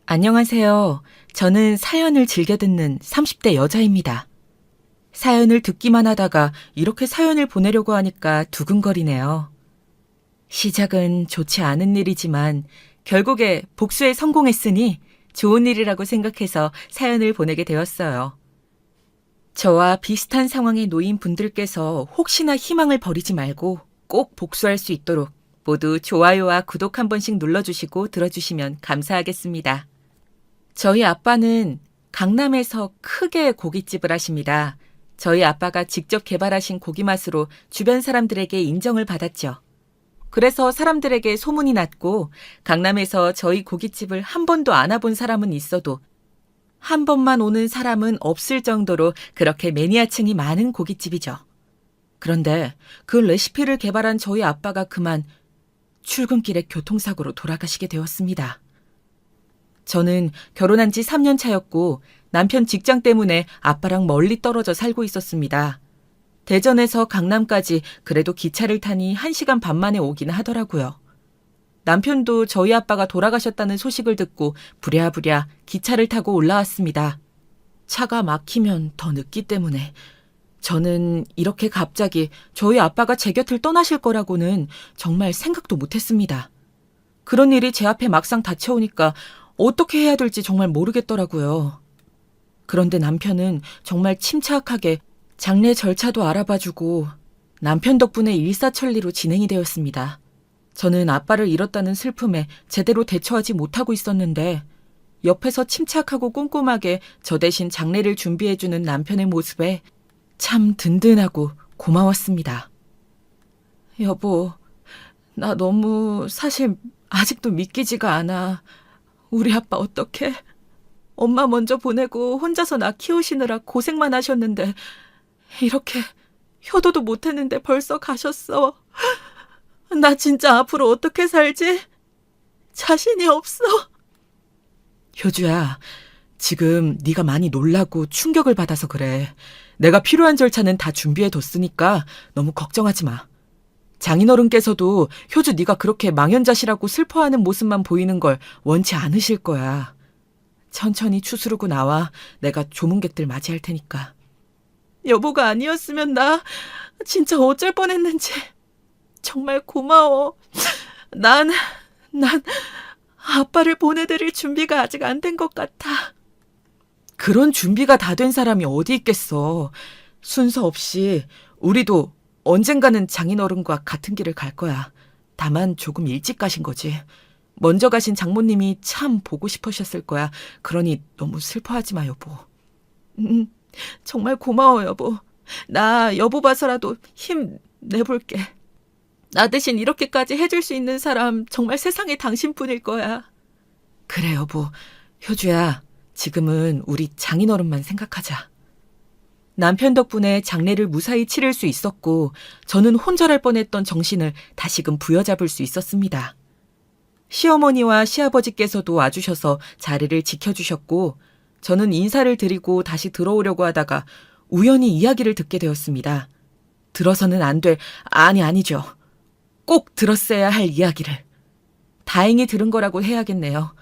안녕하세요. 저는 사연을 즐겨 듣는 30대 여자입니다. 사연을 듣기만 하다가 이렇게 사연을 보내려고 하니까 두근거리네요. 시작은 좋지 않은 일이지만 결국에 복수에 성공했으니 좋은 일이라고 생각해서 사연을 보내게 되었어요. 저와 비슷한 상황에 놓인 분들께서 혹시나 희망을 버리지 말고 꼭 복수할 수 있도록 모두 좋아요와 구독 한 번씩 눌러주시고 들어주시면 감사하겠습니다. 저희 아빠는 강남에서 크게 고깃집을 하십니다. 저희 아빠가 직접 개발하신 고기 맛으로 주변 사람들에게 인정을 받았죠. 그래서 사람들에게 소문이 났고 강남에서 저희 고깃집을 한 번도 안 와본 사람은 있어도 한 번만 오는 사람은 없을 정도로 그렇게 매니아층이 많은 고깃집이죠. 그런데 그 레시피를 개발한 저희 아빠가 그만 출근길에 교통사고로 돌아가시게 되었습니다. 저는 결혼한 지 3년 차였고 남편 직장 때문에 아빠랑 멀리 떨어져 살고 있었습니다. 대전에서 강남까지 그래도 기차를 타니 1시간 반 만에 오긴 하더라고요. 남편도 저희 아빠가 돌아가셨다는 소식을 듣고 부랴부랴 기차를 타고 올라왔습니다. 차가 막히면 더 늦기 때문에 저는 이렇게 갑자기 저희 아빠가 제 곁을 떠나실 거라고는 정말 생각도 못했습니다. 그런 일이 제 앞에 막상 닥쳐오니까 어떻게 해야 될지 정말 모르겠더라고요. 그런데 남편은 정말 침착하게 장례 절차도 알아봐주고 남편 덕분에 일사천리로 진행이 되었습니다. 저는 아빠를 잃었다는 슬픔에 제대로 대처하지 못하고 있었는데 옆에서 침착하고 꼼꼼하게 저 대신 장례를 준비해주는 남편의 모습에 참 든든하고 고마웠습니다. 여보, 나 너무 사실 아직도 믿기지가 않아. 우리 아빠 어떡해? 엄마 먼저 보내고 혼자서 나 키우시느라 고생만 하셨는데 이렇게 효도도 못했는데 벌써 가셨어. 나 진짜 앞으로 어떻게 살지? 자신이 없어. 효주야, 지금 네가 많이 놀라고 충격을 받아서 그래. 내가 필요한 절차는 다 준비해뒀으니까 너무 걱정하지 마. 장인어른께서도 효주 네가 그렇게 망연자실하고 슬퍼하는 모습만 보이는 걸 원치 않으실 거야. 천천히 추스르고 나와 내가 조문객들 맞이할 테니까. 여보가 아니었으면 나 진짜 어쩔 뻔했는지 정말 고마워. 난 아빠를 보내드릴 준비가 아직 안 된 것 같아. 그런 준비가 다 된 사람이 어디 있겠어. 순서 없이 우리도 언젠가는 장인어른과 같은 길을 갈 거야. 다만 조금 일찍 가신 거지. 먼저 가신 장모님이 참 보고 싶으셨을 거야. 그러니 너무 슬퍼하지 마, 여보. 정말 고마워, 여보. 나 여보 봐서라도 힘 내볼게. 나 대신 이렇게까지 해줄 수 있는 사람 정말 세상에 당신뿐일 거야. 그래, 여보. 효주야, 지금은 우리 장인어른만 생각하자. 남편 덕분에 장례를 무사히 치를 수 있었고 저는 혼절할 뻔했던 정신을 다시금 부여잡을 수 있었습니다. 시어머니와 시아버지께서도 와주셔서 자리를 지켜주셨고 저는 인사를 드리고 다시 들어오려고 하다가 우연히 이야기를 듣게 되었습니다. 들어서는 안 될, 아니죠. 꼭 들었어야 할 이야기를. 다행히 들은 거라고 해야겠네요.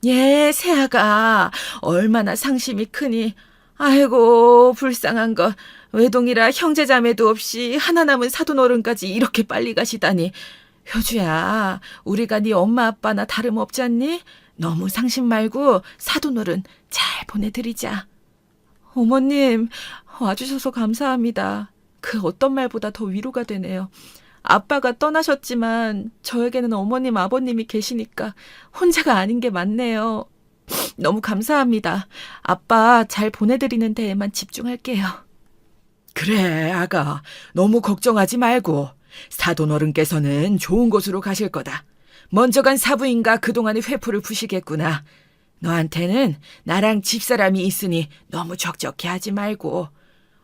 예, 새아가 얼마나 상심이 크니. 아이고, 불쌍한 것. 외동이라 형제자매도 없이 하나 남은 사돈어른까지 이렇게 빨리 가시다니. 효주야, 우리가 네 엄마 아빠나 다름없지 않니? 너무 상심 말고 사돈어른 잘 보내드리자. 어머님, 와주셔서 감사합니다. 그 어떤 말보다 더 위로가 되네요. 아빠가 떠나셨지만 저에게는 어머님, 아버님이 계시니까 혼자가 아닌 게 맞네요. 너무 감사합니다. 아빠 잘 보내드리는 데에만 집중할게요. 그래, 아가. 너무 걱정하지 말고. 사돈어른께서는 좋은 곳으로 가실 거다. 먼저 간 사부인가 그동안의 회포를 푸시겠구나. 너한테는 나랑 집사람이 있으니 너무 적적해 하지 말고.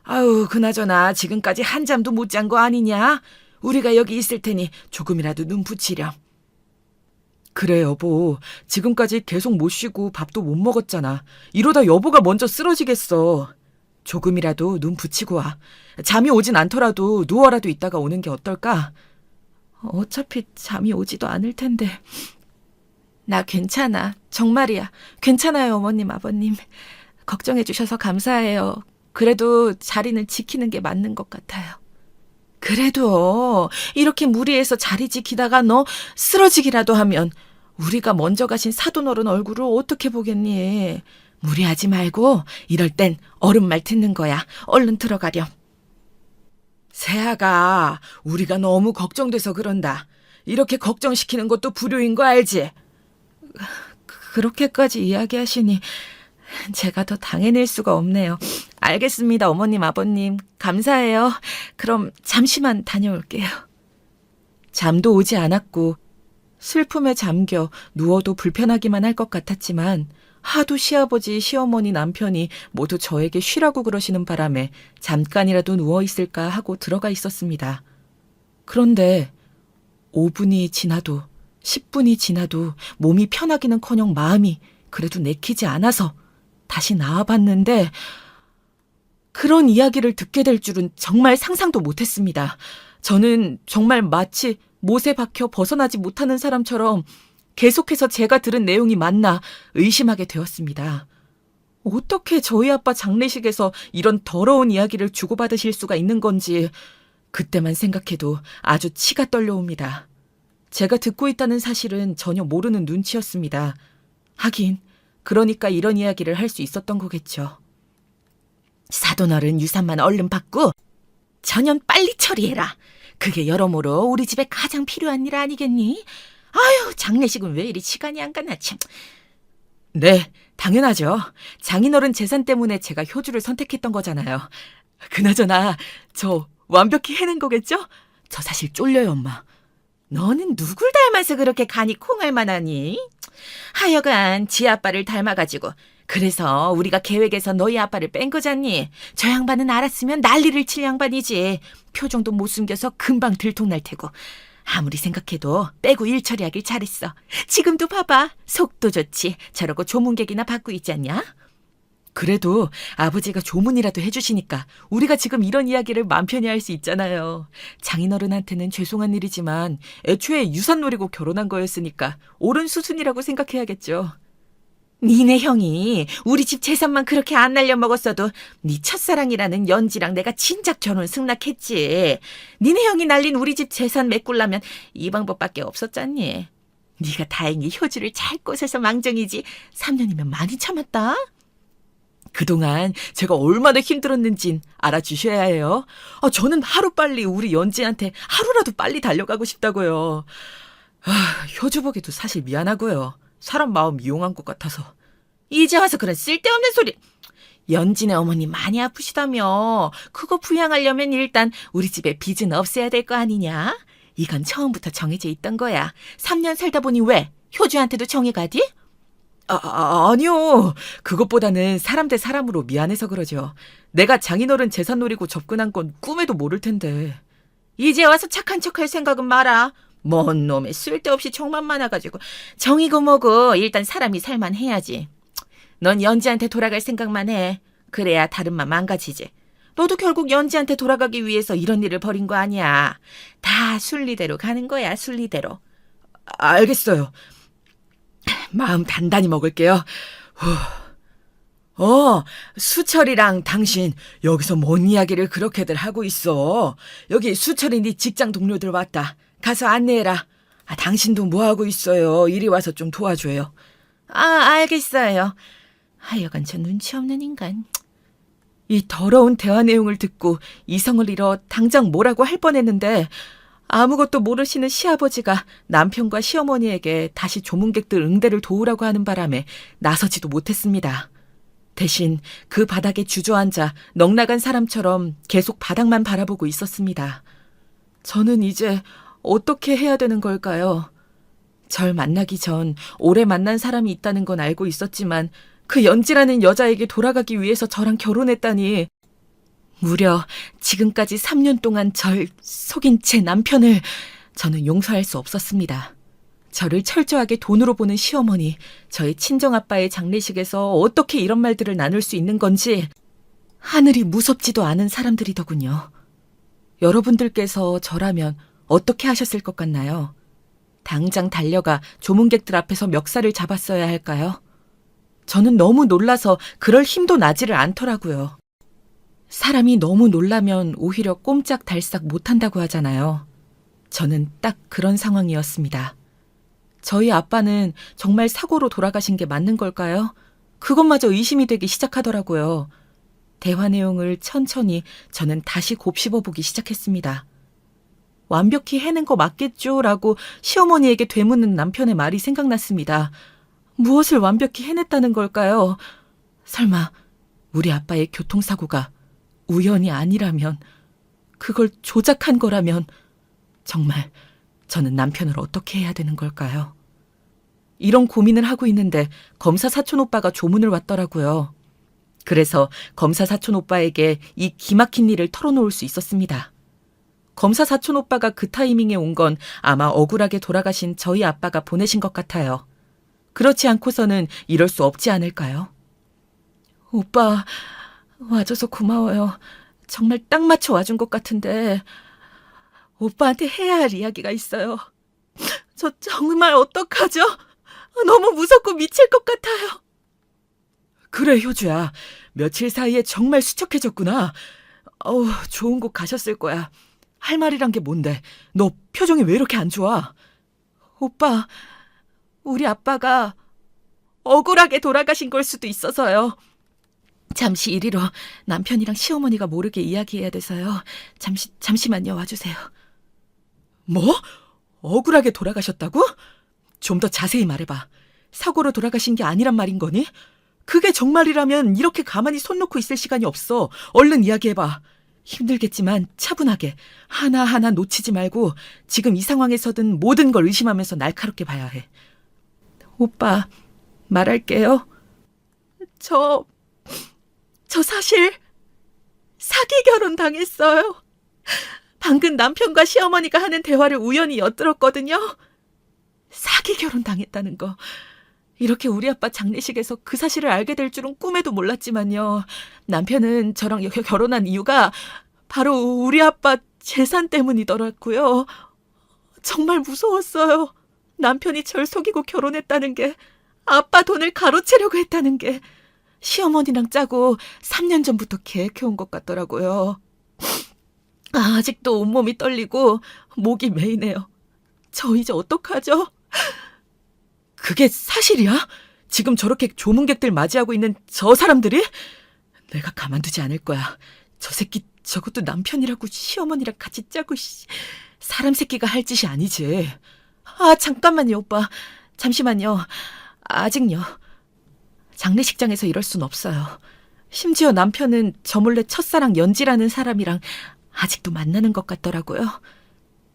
아우, 그나저나 지금까지 한잠도 못 잔 거 아니냐? 우리가 여기 있을 테니 조금이라도 눈 붙이렴. 그래, 여보. 지금까지 계속 못 쉬고 밥도 못 먹었잖아. 이러다 여보가 먼저 쓰러지겠어. 조금이라도 눈 붙이고 와. 잠이 오진 않더라도 누워라도 있다가 오는 게 어떨까? 어차피 잠이 오지도 않을 텐데. 나 괜찮아. 정말이야. 괜찮아요, 어머님, 아버님. 걱정해 주셔서 감사해요. 그래도 자리는 지키는 게 맞는 것 같아요. 그래도 이렇게 무리해서 자리 지키다가 너 쓰러지기라도 하면 우리가 먼저 가신 사돈어른 얼굴을 어떻게 보겠니? 무리하지 말고 이럴 땐 어른 말 듣는 거야. 얼른 들어가렴. 세아가 우리가 너무 걱정돼서 그런다. 이렇게 걱정시키는 것도 불효인 거 알지? 그렇게까지 이야기하시니 제가 더 당해낼 수가 없네요. 알겠습니다, 어머님, 아버님. 감사해요. 그럼 잠시만 다녀올게요. 잠도 오지 않았고 슬픔에 잠겨 누워도 불편하기만 할 것 같았지만 하도 시아버지, 시어머니, 남편이 모두 저에게 쉬라고 그러시는 바람에 잠깐이라도 누워있을까 하고 들어가 있었습니다. 그런데 5분이 지나도 10분이 지나도 몸이 편하기는커녕 마음이 그래도 내키지 않아서 다시 나와봤는데 그런 이야기를 듣게 될 줄은 정말 상상도 못했습니다. 저는 정말 마치 못에 박혀 벗어나지 못하는 사람처럼 계속해서 제가 들은 내용이 맞나 의심하게 되었습니다. 어떻게 저희 아빠 장례식에서 이런 더러운 이야기를 주고받으실 수가 있는 건지 그때만 생각해도 아주 치가 떨려옵니다. 제가 듣고 있다는 사실은 전혀 모르는 눈치였습니다. 하긴 그러니까 이런 이야기를 할 수 있었던 거겠죠. 사돈어른 유산만 얼른 받고 전연 빨리 처리해라. 그게 여러모로 우리 집에 가장 필요한 일 아니겠니? 아유, 장례식은 왜 이리 시간이 안 가나 참. 네, 당연하죠. 장인어른 재산 때문에 제가 효주를 선택했던 거잖아요. 그나저나 저 완벽히 해낸 거겠죠? 저 사실 쫄려요, 엄마. 너는 누굴 닮아서 그렇게 간이 콩할 만하니? 하여간 지 아빠를 닮아가지고 그래서 우리가 계획에서 너희 아빠를 뺀 거잖니. 저 양반은 알았으면 난리를 칠 양반이지. 표정도 못 숨겨서 금방 들통날 테고. 아무리 생각해도 빼고 일 처리하길 잘했어. 지금도 봐봐. 속도 좋지. 저러고 조문객이나 받고 있지 않냐? 그래도 아버지가 조문이라도 해주시니까 우리가 지금 이런 이야기를 맘 편히 할 수 있잖아요. 장인어른한테는 죄송한 일이지만 애초에 유산 노리고 결혼한 거였으니까 옳은 수순이라고 생각해야겠죠. 니네 형이 우리 집 재산만 그렇게 안 날려먹었어도 네 첫사랑이라는 연지랑 내가 진작 결혼 승낙했지. 니네 형이 날린 우리 집 재산 메꾸려면 이 방법밖에 없었잖니. 네가 다행히 효주를 잘 꼬셔서 망정이지 3년이면 많이 참았다. 그동안 제가 얼마나 힘들었는진 알아주셔야 해요. 저는 하루빨리 우리 연지한테 하루라도 빨리 달려가고 싶다고요. 효주 보기도 사실 미안하고요. 사람 마음 이용한 것 같아서. 이제 와서 그런 쓸데없는 소리. 연진의 어머니 많이 아프시다며. 그거 부양하려면 일단 우리 집에 빚은 없애야 될 거 아니냐? 이건 처음부터 정해져 있던 거야. 3년 살다 보니 왜? 효주한테도 정이 가디? 아니요. 그것보다는 사람 대 사람으로 미안해서 그러죠. 내가 장인어른 재산 노리고 접근한 건 꿈에도 모를 텐데. 이제 와서 착한 척할 생각은 마라. 뭔 놈의 쓸데없이 정만 많아가지고. 정이고 뭐고 일단 사람이 살만해야지. 넌 연지한테 돌아갈 생각만 해. 그래야 다른 맘 망가지지. 너도 결국 연지한테 돌아가기 위해서 이런 일을 벌인 거 아니야. 다 순리대로 가는 거야, 순리대로. 알겠어요. 마음 단단히 먹을게요. 수철이랑 당신 여기서 뭔 이야기를 그렇게들 하고 있어. 여기 수철이 네 직장 동료들 왔다. 가서 안내해라. 당신도 뭐하고 있어요. 이리 와서 좀 도와줘요. 알겠어요. 하여간 저 눈치 없는 인간. 이 더러운 대화 내용을 듣고 이성을 잃어 당장 뭐라고 할 뻔했는데 아무것도 모르시는 시아버지가 남편과 시어머니에게 다시 조문객들 응대를 도우라고 하는 바람에 나서지도 못했습니다. 대신 그 바닥에 주저앉아 넋나간 사람처럼 계속 바닥만 바라보고 있었습니다. 저는 이제 어떻게 해야 되는 걸까요? 절 만나기 전 오래 만난 사람이 있다는 건 알고 있었지만 그 연지라는 여자에게 돌아가기 위해서 저랑 결혼했다니 무려 지금까지 3년 동안 절 속인 제 남편을 저는 용서할 수 없었습니다. 저를 철저하게 돈으로 보는 시어머니, 저의 친정아빠의 장례식에서 어떻게 이런 말들을 나눌 수 있는 건지 하늘이 무섭지도 않은 사람들이더군요. 여러분들께서 저라면 어떻게 하셨을 것 같나요? 당장 달려가 조문객들 앞에서 멱살을 잡았어야 할까요? 저는 너무 놀라서 그럴 힘도 나지를 않더라고요. 사람이 너무 놀라면 오히려 꼼짝달싹 못한다고 하잖아요. 저는 딱 그런 상황이었습니다. 저희 아빠는 정말 사고로 돌아가신 게 맞는 걸까요? 그것마저 의심이 되기 시작하더라고요. 대화 내용을 천천히 저는 다시 곱씹어보기 시작했습니다. 완벽히 해낸 거 맞겠죠? 라고 시어머니에게 되묻는 남편의 말이 생각났습니다. 무엇을 완벽히 해냈다는 걸까요? 설마 우리 아빠의 교통사고가 우연이 아니라면, 그걸 조작한 거라면 정말 저는 남편을 어떻게 해야 되는 걸까요? 이런 고민을 하고 있는데 검사 사촌 오빠가 조문을 왔더라고요. 그래서 검사 사촌 오빠에게 이 기막힌 일을 털어놓을 수 있었습니다. 검사 사촌 오빠가 그 타이밍에 온 건 아마 억울하게 돌아가신 저희 아빠가 보내신 것 같아요. 그렇지 않고서는 이럴 수 없지 않을까요? 오빠, 와줘서 고마워요. 정말 딱 맞춰 와준 것 같은데 오빠한테 해야 할 이야기가 있어요. 저 정말 어떡하죠? 너무 무섭고 미칠 것 같아요. 그래, 효주야. 며칠 사이에 정말 수척해졌구나. 좋은 곳 가셨을 거야. 할 말이란 게 뭔데? 너 표정이 왜 이렇게 안 좋아? 오빠, 우리 아빠가 억울하게 돌아가신 걸 수도 있어서요. 잠시 이리로 남편이랑 시어머니가 모르게 이야기해야 돼서요. 잠시만요. 와주세요. 뭐? 억울하게 돌아가셨다고? 좀 더 자세히 말해봐. 사고로 돌아가신 게 아니란 말인 거니? 그게 정말이라면 이렇게 가만히 손 놓고 있을 시간이 없어. 얼른 이야기해봐. 힘들겠지만 차분하게 하나하나 놓치지 말고 지금 이 상황에서든 모든 걸 의심하면서 날카롭게 봐야 해. 오빠, 말할게요. 저 사실 사기 결혼 당했어요. 방금 남편과 시어머니가 하는 대화를 우연히 엿들었거든요. 사기 결혼 당했다는 거. 이렇게 우리 아빠 장례식에서 그 사실을 알게 될 줄은 꿈에도 몰랐지만요. 남편은 저랑 결혼한 이유가 바로 우리 아빠 재산 때문이더라고요. 정말 무서웠어요. 남편이 절 속이고 결혼했다는 게, 아빠 돈을 가로채려고 했다는 게 시어머니랑 짜고 3년 전부터 계획해온 것 같더라고요. 아직도 온몸이 떨리고 목이 메이네요. 저 이제 어떡하죠? 그게 사실이야? 지금 저렇게 조문객들 맞이하고 있는 저 사람들이? 내가 가만두지 않을 거야. 저 새끼 저것도 남편이라고 시어머니랑 같이 짜고, 사람 새끼가 할 짓이 아니지. 잠깐만요, 오빠. 잠시만요. 아직요. 장례식장에서 이럴 순 없어요. 심지어 남편은 저 몰래 첫사랑 연지라는 사람이랑 아직도 만나는 것 같더라고요.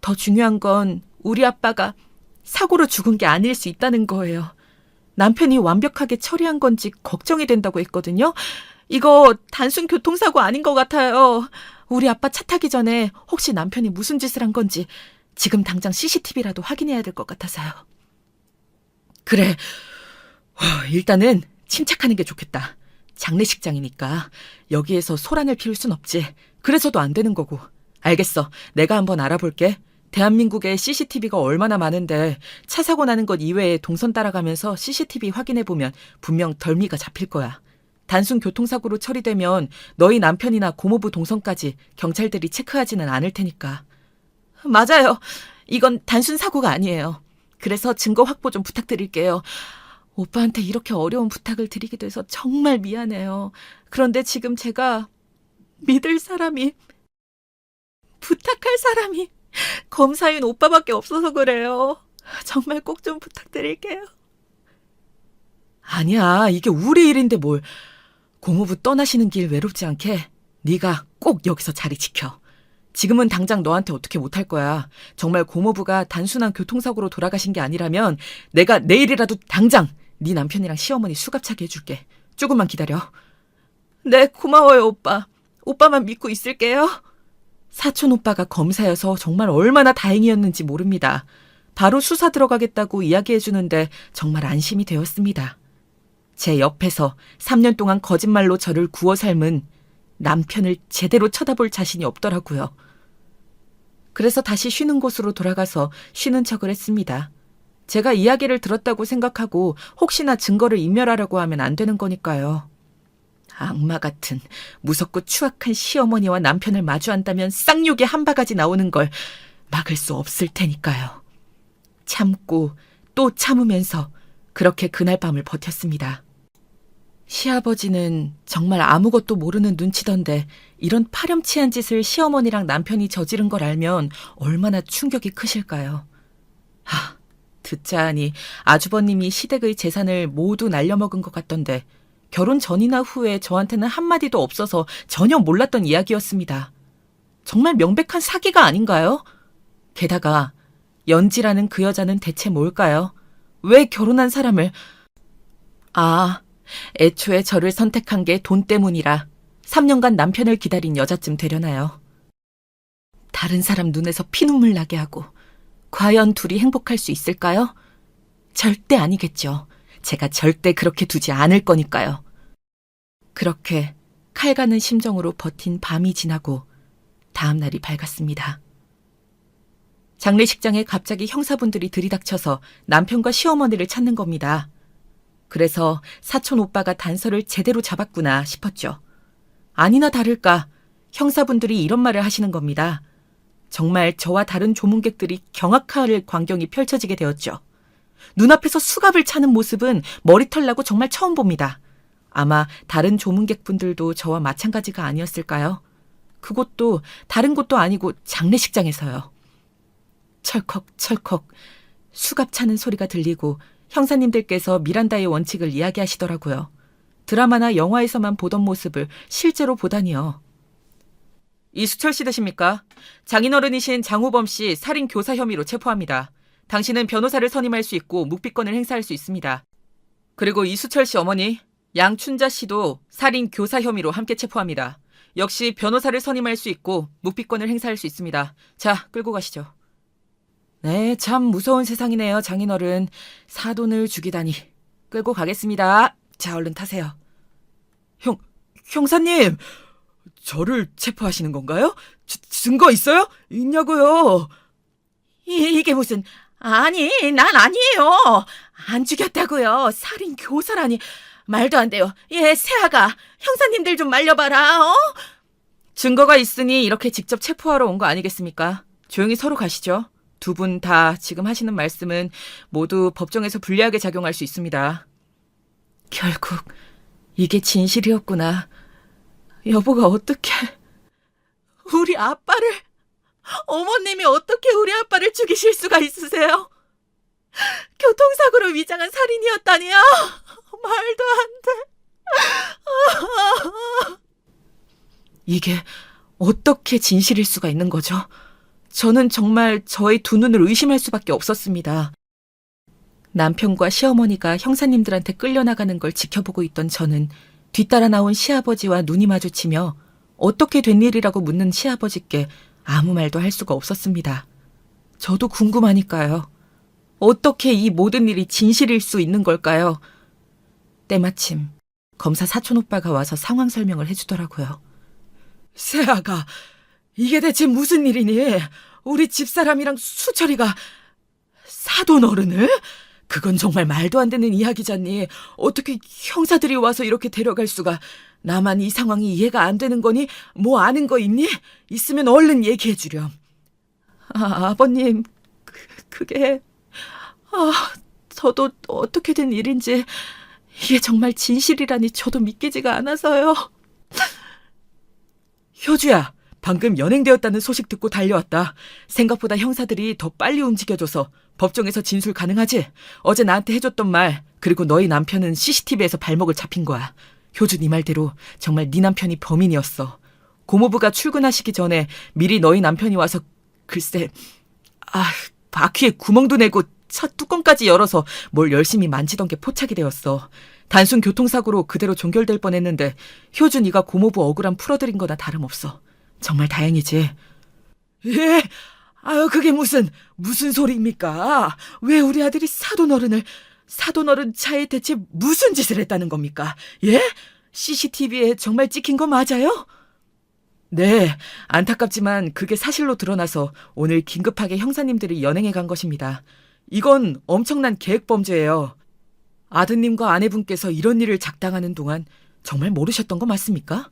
더 중요한 건 우리 아빠가 사고로 죽은 게 아닐 수 있다는 거예요. 남편이 완벽하게 처리한 건지 걱정이 된다고 했거든요. 이거 단순 교통사고 아닌 것 같아요. 우리 아빠 차 타기 전에 혹시 남편이 무슨 짓을 한 건지 지금 당장 CCTV라도 확인해야 될 것 같아서요. 그래. 일단은 침착하는 게 좋겠다. 장례식장이니까 여기에서 소란을 피울 순 없지. 그래서도 안 되는 거고. 알겠어. 내가 한번 알아볼게. 대한민국에 CCTV가 얼마나 많은데 차 사고 나는 것 이외에 동선 따라가면서 CCTV 확인해보면 분명 덜미가 잡힐 거야. 단순 교통사고로 처리되면 너희 남편이나 고모부 동선까지 경찰들이 체크하지는 않을 테니까. 맞아요. 이건 단순 사고가 아니에요. 그래서 증거 확보 좀 부탁드릴게요. 오빠한테 이렇게 어려운 부탁을 드리게 돼서 정말 미안해요. 그런데 지금 제가 믿을 사람이, 부탁할 사람이 검사인 오빠밖에 없어서 그래요. 정말 꼭 좀 부탁드릴게요. 아니야, 이게 우리 일인데 뭘. 고모부 떠나시는 길 외롭지 않게 네가 꼭 여기서 자리 지켜. 지금은 당장 너한테 어떻게 못할 거야. 정말 고모부가 단순한 교통사고로 돌아가신 게 아니라면 내가 내일이라도 당장 네 남편이랑 시어머니 수갑차게 해줄게. 조금만 기다려. 네, 고마워요, 오빠. 오빠만 믿고 있을게요. 사촌 오빠가 검사여서 정말 얼마나 다행이었는지 모릅니다. 바로 수사 들어가겠다고 이야기해주는데 정말 안심이 되었습니다. 제 옆에서 3년 동안 거짓말로 저를 구워 삶은 남편을 제대로 쳐다볼 자신이 없더라고요. 그래서 다시 쉬는 곳으로 돌아가서 쉬는 척을 했습니다. 제가 이야기를 들었다고 생각하고 혹시나 증거를 인멸하려고 하면 안 되는 거니까요. 악마 같은 무섭고 추악한 시어머니와 남편을 마주한다면 쌍욕이 한 바가지 나오는 걸 막을 수 없을 테니까요. 참고 또 참으면서 그렇게 그날 밤을 버텼습니다. 시아버지는 정말 아무것도 모르는 눈치던데 이런 파렴치한 짓을 시어머니랑 남편이 저지른 걸 알면 얼마나 충격이 크실까요? 듣자 하니 아주버님이 시댁의 재산을 모두 날려먹은 것 같던데 결혼 전이나 후에 저한테는 한마디도 없어서 전혀 몰랐던 이야기였습니다. 정말 명백한 사기가 아닌가요? 게다가 연지라는 그 여자는 대체 뭘까요? 왜 결혼한 사람을... 애초에 저를 선택한 게 돈 때문이라 3년간 남편을 기다린 여자쯤 되려나요. 다른 사람 눈에서 피눈물 나게 하고 과연 둘이 행복할 수 있을까요? 절대 아니겠죠. 제가 절대 그렇게 두지 않을 거니까요. 그렇게 칼 가는 심정으로 버틴 밤이 지나고 다음 날이 밝았습니다. 장례식장에 갑자기 형사분들이 들이닥쳐서 남편과 시어머니를 찾는 겁니다. 그래서 사촌 오빠가 단서를 제대로 잡았구나 싶었죠. 아니나 다를까 형사분들이 이런 말을 하시는 겁니다. 정말 저와 다른 조문객들이 경악할 광경이 펼쳐지게 되었죠. 눈앞에서 수갑을 차는 모습은 머리털 나고 정말 처음 봅니다. 아마 다른 조문객분들도 저와 마찬가지가 아니었을까요? 그곳도 다른 곳도 아니고 장례식장에서요. 철컥철컥 수갑 차는 소리가 들리고 형사님들께서 미란다의 원칙을 이야기하시더라고요. 드라마나 영화에서만 보던 모습을 실제로 보다니요. 이수철 씨 되십니까? 장인어른이신 장우범 씨 살인 교사 혐의로 체포합니다. 당신은 변호사를 선임할 수 있고 묵비권을 행사할 수 있습니다. 그리고 이수철 씨 어머니 양춘자 씨도 살인 교사 혐의로 함께 체포합니다. 역시 변호사를 선임할 수 있고 묵비권을 행사할 수 있습니다. 자, 끌고 가시죠. 네, 참 무서운 세상이네요, 장인어른. 사돈을 죽이다니. 끌고 가겠습니다. 자, 얼른 타세요. 형사님, 저를 체포하시는 건가요? 증거 있어요? 있냐고요? 이게 무슨... 아니, 난 아니에요. 안 죽였다고요. 살인 교사라니. 말도 안 돼요. 세아가. 형사님들 좀 말려봐라, 어? 증거가 있으니 이렇게 직접 체포하러 온 거 아니겠습니까? 조용히 서로 가시죠. 두 분 다 지금 하시는 말씀은 모두 법정에서 불리하게 작용할 수 있습니다. 결국 이게 진실이었구나. 여보가 어떻게... 우리 아빠를... 어머님이 어떻게 우리 아빠를 죽이실 수가 있으세요? 교통사고로 위장한 살인이었다니요? 말도 안 돼. 이게 어떻게 진실일 수가 있는 거죠? 저는 정말 저의 두 눈을 의심할 수밖에 없었습니다. 남편과 시어머니가 형사님들한테 끌려나가는 걸 지켜보고 있던 저는 뒤따라 나온 시아버지와 눈이 마주치며 어떻게 된 일이라고 묻는 시아버지께 아무 말도 할 수가 없었습니다. 저도 궁금하니까요. 어떻게 이 모든 일이 진실일 수 있는 걸까요? 때마침 검사 사촌 오빠가 와서 상황 설명을 해주더라고요. 세아가, 이게 대체 무슨 일이니? 우리 집사람이랑 수철이가 사돈 어른을? 그건 정말 말도 안 되는 이야기잖니. 어떻게 형사들이 와서 이렇게 데려갈 수가. 나만 이 상황이 이해가 안 되는 거니? 뭐 아는 거 있니? 있으면 얼른 얘기해 주렴. 아버님, 그게... 저도 어떻게 된 일인지 이게 정말 진실이라니 저도 믿기지가 않아서요. 효주야, 방금 연행되었다는 소식 듣고 달려왔다. 생각보다 형사들이 더 빨리 움직여줘서 법정에서 진술 가능하지? 어제 나한테 해줬던 말, 그리고 너희 남편은 CCTV에서 발목을 잡힌 거야. 효주 네 말대로 정말 네 남편이 범인이었어. 고모부가 출근하시기 전에 미리 너희 남편이 와서 글쎄... 바퀴에 구멍도 내고 차 뚜껑까지 열어서 뭘 열심히 만지던 게 포착이 되었어. 단순 교통사고로 그대로 종결될 뻔했는데 효주 네가 고모부 억울함 풀어드린 거나 다름없어. 정말 다행이지. 예? 그게 무슨 소리입니까? 왜 우리 아들이 사돈어른 차에 대체 무슨 짓을 했다는 겁니까? 예? CCTV에 정말 찍힌 거 맞아요? 네, 안타깝지만 그게 사실로 드러나서 오늘 긴급하게 형사님들이 연행해 간 것입니다. 이건 엄청난 계획범죄예요. 아드님과 아내분께서 이런 일을 작당하는 동안 정말 모르셨던 거 맞습니까?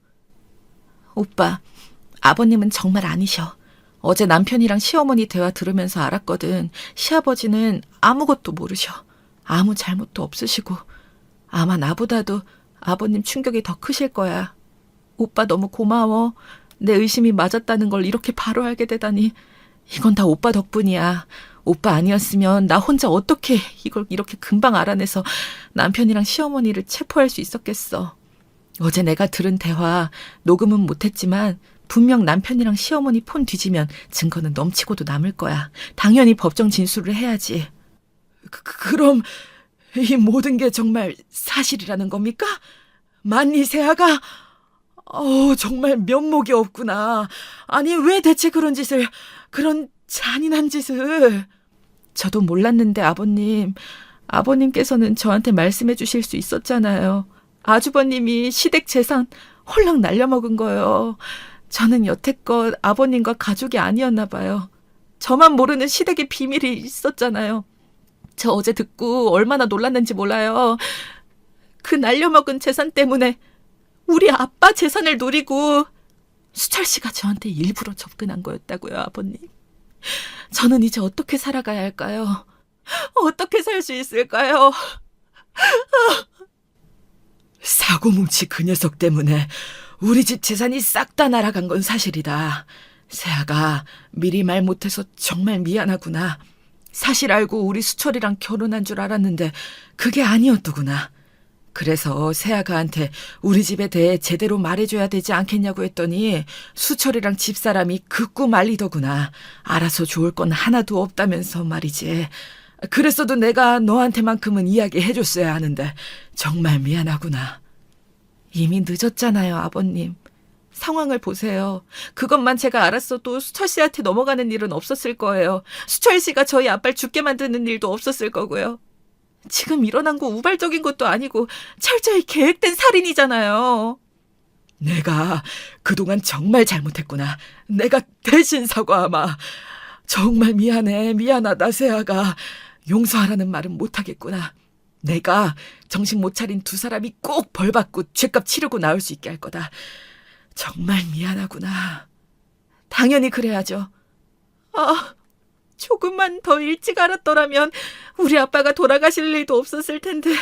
오빠, 아버님은 정말 아니셔. 어제 남편이랑 시어머니 대화 들으면서 알았거든. 시아버지는 아무것도 모르셔. 아무 잘못도 없으시고. 아마 나보다도 아버님 충격이 더 크실 거야. 오빠 너무 고마워. 내 의심이 맞았다는 걸 이렇게 바로 알게 되다니. 이건 다 오빠 덕분이야. 오빠 아니었으면 나 혼자 어떻게 이걸 이렇게 금방 알아내서 남편이랑 시어머니를 체포할 수 있었겠어. 어제 내가 들은 대화 녹음은 못했지만 분명 남편이랑 시어머니 폰 뒤지면 증거는 넘치고도 남을 거야. 당연히 법정 진술을 해야지. 그럼 이 모든 게 정말 사실이라는 겁니까? 만니 세아가? 정말 면목이 없구나. 아니 왜 대체 그런 잔인한 짓을. 저도 몰랐는데 아버님께서는 저한테 말씀해 주실 수 있었잖아요. 아주버님이 시댁 재산 홀랑 날려먹은 거예요. 저는 여태껏 아버님과 가족이 아니었나 봐요. 저만 모르는 시댁의 비밀이 있었잖아요. 저 어제 듣고 얼마나 놀랐는지 몰라요. 그 날려먹은 재산 때문에 우리 아빠 재산을 노리고 수철 씨가 저한테 일부러 접근한 거였다고요, 아버님. 저는 이제 어떻게 살아가야 할까요? 어떻게 살 수 있을까요? 사고뭉치 그 녀석 때문에 우리 집 재산이 싹 다 날아간 건 사실이다. 세아가 미리 말 못해서 정말 미안하구나. 사실 알고 우리 수철이랑 결혼한 줄 알았는데 그게 아니었더구나. 그래서 세아가한테 우리 집에 대해 제대로 말해줘야 되지 않겠냐고 했더니 수철이랑 집사람이 극구 말리더구나. 알아서 좋을 건 하나도 없다면서 말이지. 그랬어도 내가 너한테만큼은 이야기해줬어야 하는데 정말 미안하구나. 이미 늦었잖아요, 아버님. 상황을 보세요. 그것만 제가 알았어도 수철 씨한테 넘어가는 일은 없었을 거예요. 수철 씨가 저희 아빠를 죽게 만드는 일도 없었을 거고요. 지금 일어난 거 우발적인 것도 아니고 철저히 계획된 살인이잖아요. 내가 그동안 정말 잘못했구나. 내가 대신 사과하마. 정말 미안해. 미안하다, 세아가. 용서하라는 말은 못하겠구나. 내가 정신 못 차린 두 사람이 꼭 벌받고 죗값 치르고 나올 수 있게 할 거다. 정말 미안하구나. 당연히 그래야죠. 조금만 더 일찍 알았더라면 우리 아빠가 돌아가실 일도 없었을 텐데.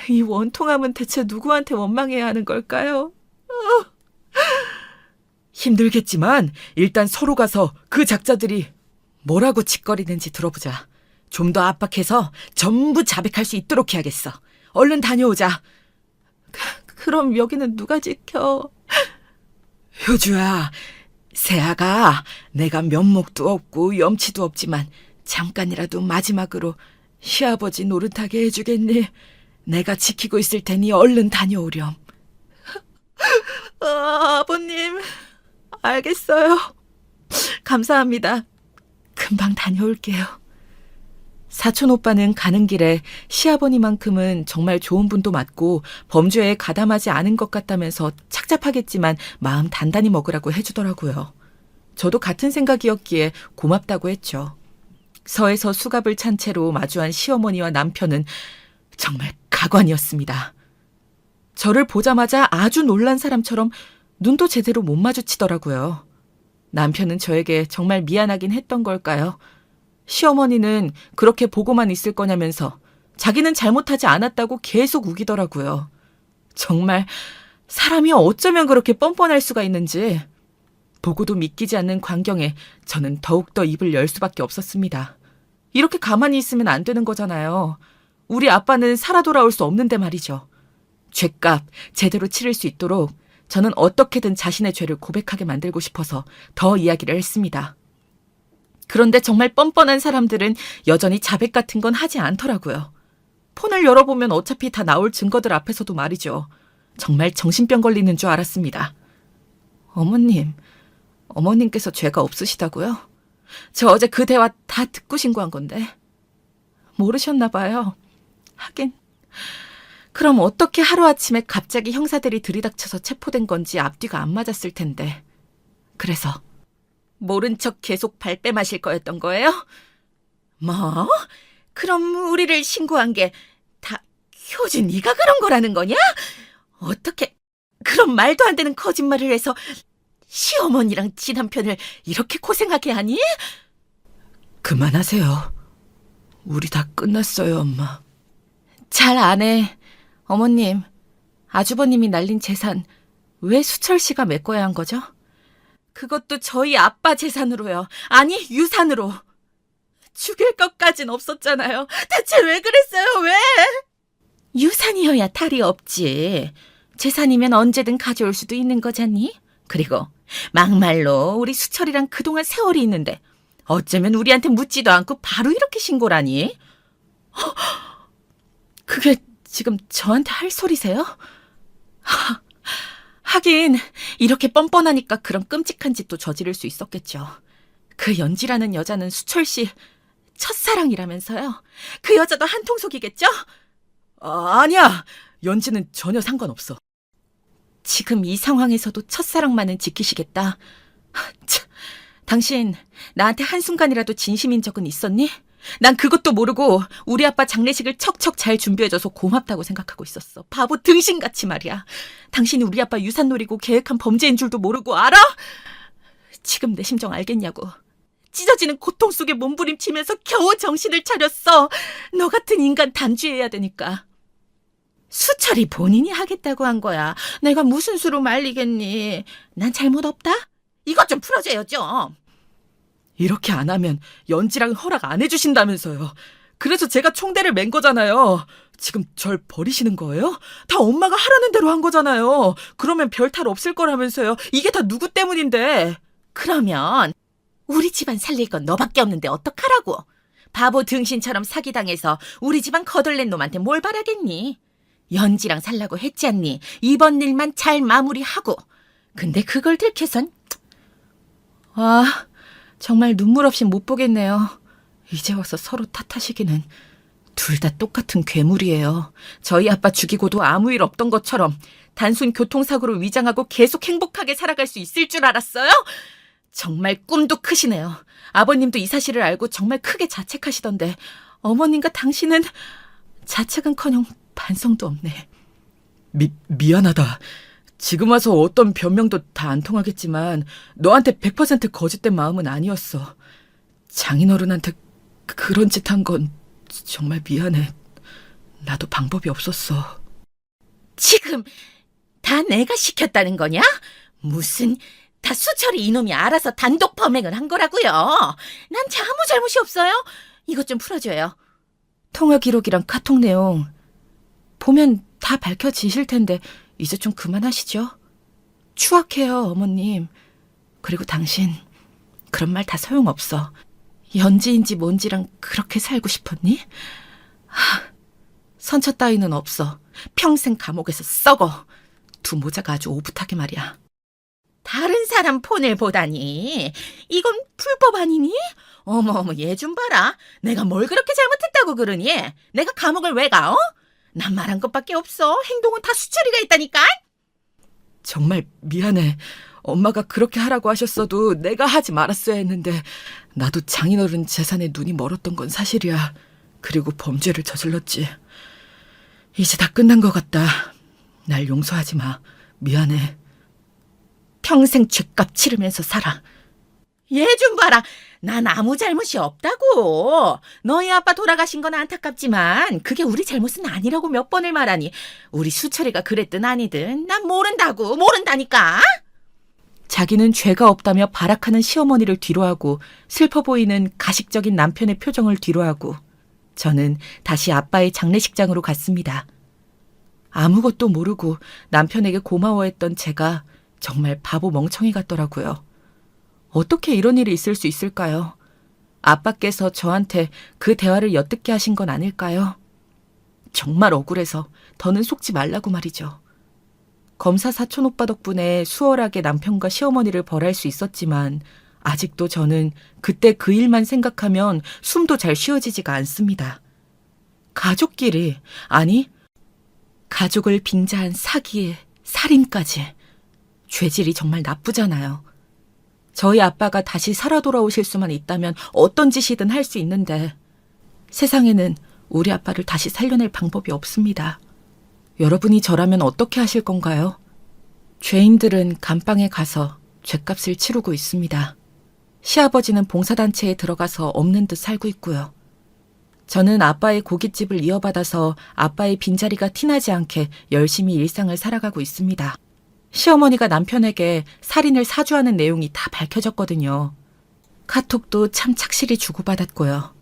이 원통함은 대체 누구한테 원망해야 하는 걸까요? 힘들겠지만 일단 서로 가서 그 작자들이 뭐라고 짓거리는지 들어보자. 좀 더 압박해서 전부 자백할 수 있도록 해야겠어. 얼른 다녀오자. 그럼 여기는 누가 지켜? 효주야, 세아가 내가 면목도 없고 염치도 없지만 잠깐이라도 마지막으로 시아버지 노릇하게 해주겠니? 내가 지키고 있을 테니 얼른 다녀오렴. 아버님, 알겠어요. 감사합니다. 금방 다녀올게요. 사촌 오빠는 가는 길에 시아버니만큼은 정말 좋은 분도 맞고 범죄에 가담하지 않은 것 같다면서 착잡하겠지만 마음 단단히 먹으라고 해주더라고요. 저도 같은 생각이었기에 고맙다고 했죠. 서에서 수갑을 찬 채로 마주한 시어머니와 남편은 정말 가관이었습니다. 저를 보자마자 아주 놀란 사람처럼 눈도 제대로 못 마주치더라고요. 남편은 저에게 정말 미안하긴 했던 걸까요? 시어머니는 그렇게 보고만 있을 거냐면서 자기는 잘못하지 않았다고 계속 우기더라고요. 정말 사람이 어쩌면 그렇게 뻔뻔할 수가 있는지. 보고도 믿기지 않는 광경에 저는 더욱더 입을 열 수밖에 없었습니다. 이렇게 가만히 있으면 안 되는 거잖아요. 우리 아빠는 살아 돌아올 수 없는데 말이죠. 죗값 제대로 치를 수 있도록 저는 어떻게든 자신의 죄를 고백하게 만들고 싶어서 더 이야기를 했습니다. 그런데 정말 뻔뻔한 사람들은 여전히 자백 같은 건 하지 않더라고요. 폰을 열어보면 어차피 다 나올 증거들 앞에서도 말이죠. 정말 정신병 걸리는 줄 알았습니다. 어머님께서 죄가 없으시다고요? 저 어제 그 대화 다 듣고 신고한 건데. 모르셨나 봐요. 하긴. 그럼 어떻게 하루아침에 갑자기 형사들이 들이닥쳐서 체포된 건지 앞뒤가 안 맞았을 텐데. 그래서 모른 척 계속 발뺌하실 거였던 거예요? 뭐? 그럼 우리를 신고한 게 다 효주 네가 그런 거라는 거냐? 어떻게 그런 말도 안 되는 거짓말을 해서 시어머니랑 지남편을 이렇게 고생하게 하니? 그만하세요. 우리 다 끝났어요, 엄마. 잘 안 해. 어머님, 아주버님이 날린 재산 왜 수철 씨가 메꿔야 한 거죠? 그것도 저희 아빠 재산으로요. 아니, 유산으로. 죽일 것까진 없었잖아요. 대체 왜 그랬어요, 왜? 유산이어야 탈이 없지. 재산이면 언제든 가져올 수도 있는 거잖니? 그리고 막말로 우리 수철이랑 그동안 세월이 있는데 어쩌면 우리한테 묻지도 않고 바로 이렇게 신고라니? 그게 지금 저한테 할 소리세요? 하긴 이렇게 뻔뻔하니까 그런 끔찍한 짓도 저지를 수 있었겠죠. 그 연지라는 여자는 수철 씨 첫사랑이라면서요? 그 여자도 한통속이겠죠? 아니야. 연지는 전혀 상관없어. 지금 이 상황에서도 첫사랑만은 지키시겠다. 참, 당신 나한테 한순간이라도 진심인 적은 있었니? 난 그것도 모르고 우리 아빠 장례식을 척척 잘 준비해줘서 고맙다고 생각하고 있었어. 바보 등신같이 말이야. 당신이 우리 아빠 유산 노리고 계획한 범죄인 줄도 모르고 알아? 지금 내 심정 알겠냐고. 찢어지는 고통 속에 몸부림치면서 겨우 정신을 차렸어. 너 같은 인간 단죄해야 되니까. 수철이 본인이 하겠다고 한 거야. 내가 무슨 수로 말리겠니? 난 잘못 없다? 이것 좀 풀어줘요, 좀. 이렇게 안 하면 연지랑 허락 안 해주신다면서요. 그래서 제가 총대를 맨 거잖아요. 지금 절 버리시는 거예요? 다 엄마가 하라는 대로 한 거잖아요. 그러면 별 탈 없을 거라면서요. 이게 다 누구 때문인데. 그러면 우리 집안 살릴 건 너밖에 없는데 어떡하라고. 바보 등신처럼 사기당해서 우리 집안 거덜낸 놈한테 뭘 바라겠니? 연지랑 살라고 했지 않니? 이번 일만 잘 마무리하고. 근데 그걸 들켜선 정말 눈물 없이 못 보겠네요. 이제 와서 서로 탓하시기는. 둘 다 똑같은 괴물이에요. 저희 아빠 죽이고도 아무 일 없던 것처럼 단순 교통사고로 위장하고 계속 행복하게 살아갈 수 있을 줄 알았어요? 정말 꿈도 크시네요. 아버님도 이 사실을 알고 정말 크게 자책하시던데 어머님과 당신은 자책은커녕 반성도 없네. 미안하다. 지금 와서 어떤 변명도 다 안 통하겠지만 너한테 100% 거짓된 마음은 아니었어. 장인어른한테 그런 짓 한 건 정말 미안해. 나도 방법이 없었어. 지금 다 내가 시켰다는 거냐? 무슨 다 수철이 이놈이 알아서 단독 범행을 한 거라고요. 난 아무 잘못이 없어요. 이것 좀 풀어줘요. 통화 기록이랑 카톡 내용 보면 다 밝혀지실 텐데 이제 좀 그만하시죠. 추악해요, 어머님. 그리고 당신 그런 말 다 소용없어. 연지인지 뭔지랑 그렇게 살고 싶었니? 선처 따위는 없어. 평생 감옥에서 썩어. 두 모자가 아주 오붓하게 말이야. 다른 사람 폰을 보다니. 이건 불법 아니니? 어머 얘 좀 봐라. 내가 뭘 그렇게 잘못했다고 그러니? 내가 감옥을 왜 가? 난 말한 것밖에 없어. 행동은 다 수철이가 있다니까. 정말 미안해. 엄마가 그렇게 하라고 하셨어도 내가 하지 말았어야 했는데 나도 장인어른 재산에 눈이 멀었던 건 사실이야. 그리고 범죄를 저질렀지. 이제 다 끝난 것 같다. 날 용서하지 마. 미안해. 평생 죗값 치르면서 살아. 얘 좀 봐라. 난 아무 잘못이 없다고. 너희 아빠 돌아가신 건 안타깝지만 그게 우리 잘못은 아니라고 몇 번을 말하니. 우리 수철이가 그랬든 아니든 난 모른다니까. 자기는 죄가 없다며 발악하는 시어머니를 뒤로하고 슬퍼 보이는 가식적인 남편의 표정을 뒤로하고 저는 다시 아빠의 장례식장으로 갔습니다. 아무것도 모르고 남편에게 고마워했던 제가 정말 바보 멍청이 같더라고요. 어떻게 이런 일이 있을 수 있을까요? 아빠께서 저한테 그 대화를 엿듣게 하신 건 아닐까요? 정말 억울해서 더는 속지 말라고 말이죠. 검사 사촌 오빠 덕분에 수월하게 남편과 시어머니를 벌할 수 있었지만 아직도 저는 그때 그 일만 생각하면 숨도 잘 쉬어지지가 않습니다. 가족끼리, 아니 가족을 빙자한 사기에 살인까지. 죄질이 정말 나쁘잖아요. 저희 아빠가 다시 살아 돌아오실 수만 있다면 어떤 짓이든 할 수 있는데 세상에는 우리 아빠를 다시 살려낼 방법이 없습니다. 여러분이 저라면 어떻게 하실 건가요? 죄인들은 감방에 가서 죗값을 치르고 있습니다. 시아버지는 봉사단체에 들어가서 없는 듯 살고 있고요. 저는 아빠의 고깃집을 이어받아서 아빠의 빈자리가 티나지 않게 열심히 일상을 살아가고 있습니다. 시어머니가 남편에게 살인을 사주하는 내용이 다 밝혀졌거든요. 카톡도 참 착실히 주고받았고요.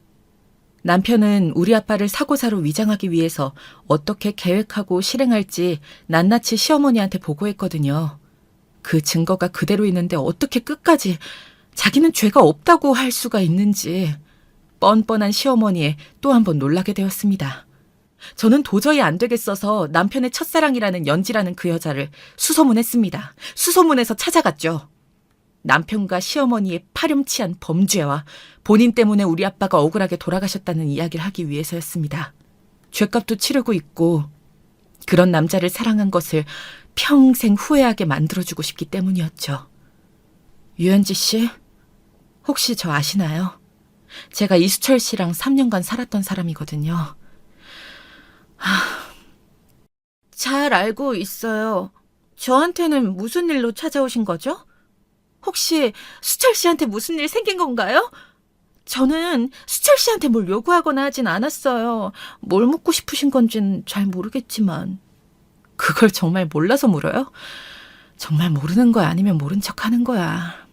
남편은 우리 아빠를 사고사로 위장하기 위해서 어떻게 계획하고 실행할지 낱낱이 시어머니한테 보고했거든요. 그 증거가 그대로 있는데 어떻게 끝까지 자기는 죄가 없다고 할 수가 있는지 뻔뻔한 시어머니에 또 한 번 놀라게 되었습니다. 저는 도저히 안 되겠어서 남편의 첫사랑이라는 연지라는 그 여자를 수소문했습니다. 수소문해서 찾아갔죠. 남편과 시어머니의 파렴치한 범죄와 본인 때문에 우리 아빠가 억울하게 돌아가셨다는 이야기를 하기 위해서였습니다. 죗값도 치르고 있고 그런 남자를 사랑한 것을 평생 후회하게 만들어주고 싶기 때문이었죠. 유현지 씨, 혹시 저 아시나요? 제가 이수철 씨랑 3년간 살았던 사람이거든요. 잘 알고 있어요. 저한테는 무슨 일로 찾아오신 거죠? 혹시 수철 씨한테 무슨 일 생긴 건가요? 저는 수철 씨한테 뭘 요구하거나 하진 않았어요. 뭘 묻고 싶으신 건진 잘 모르겠지만. 그걸 정말 몰라서 물어요? 정말 모르는 거야 아니면 모른 척 하는 거야.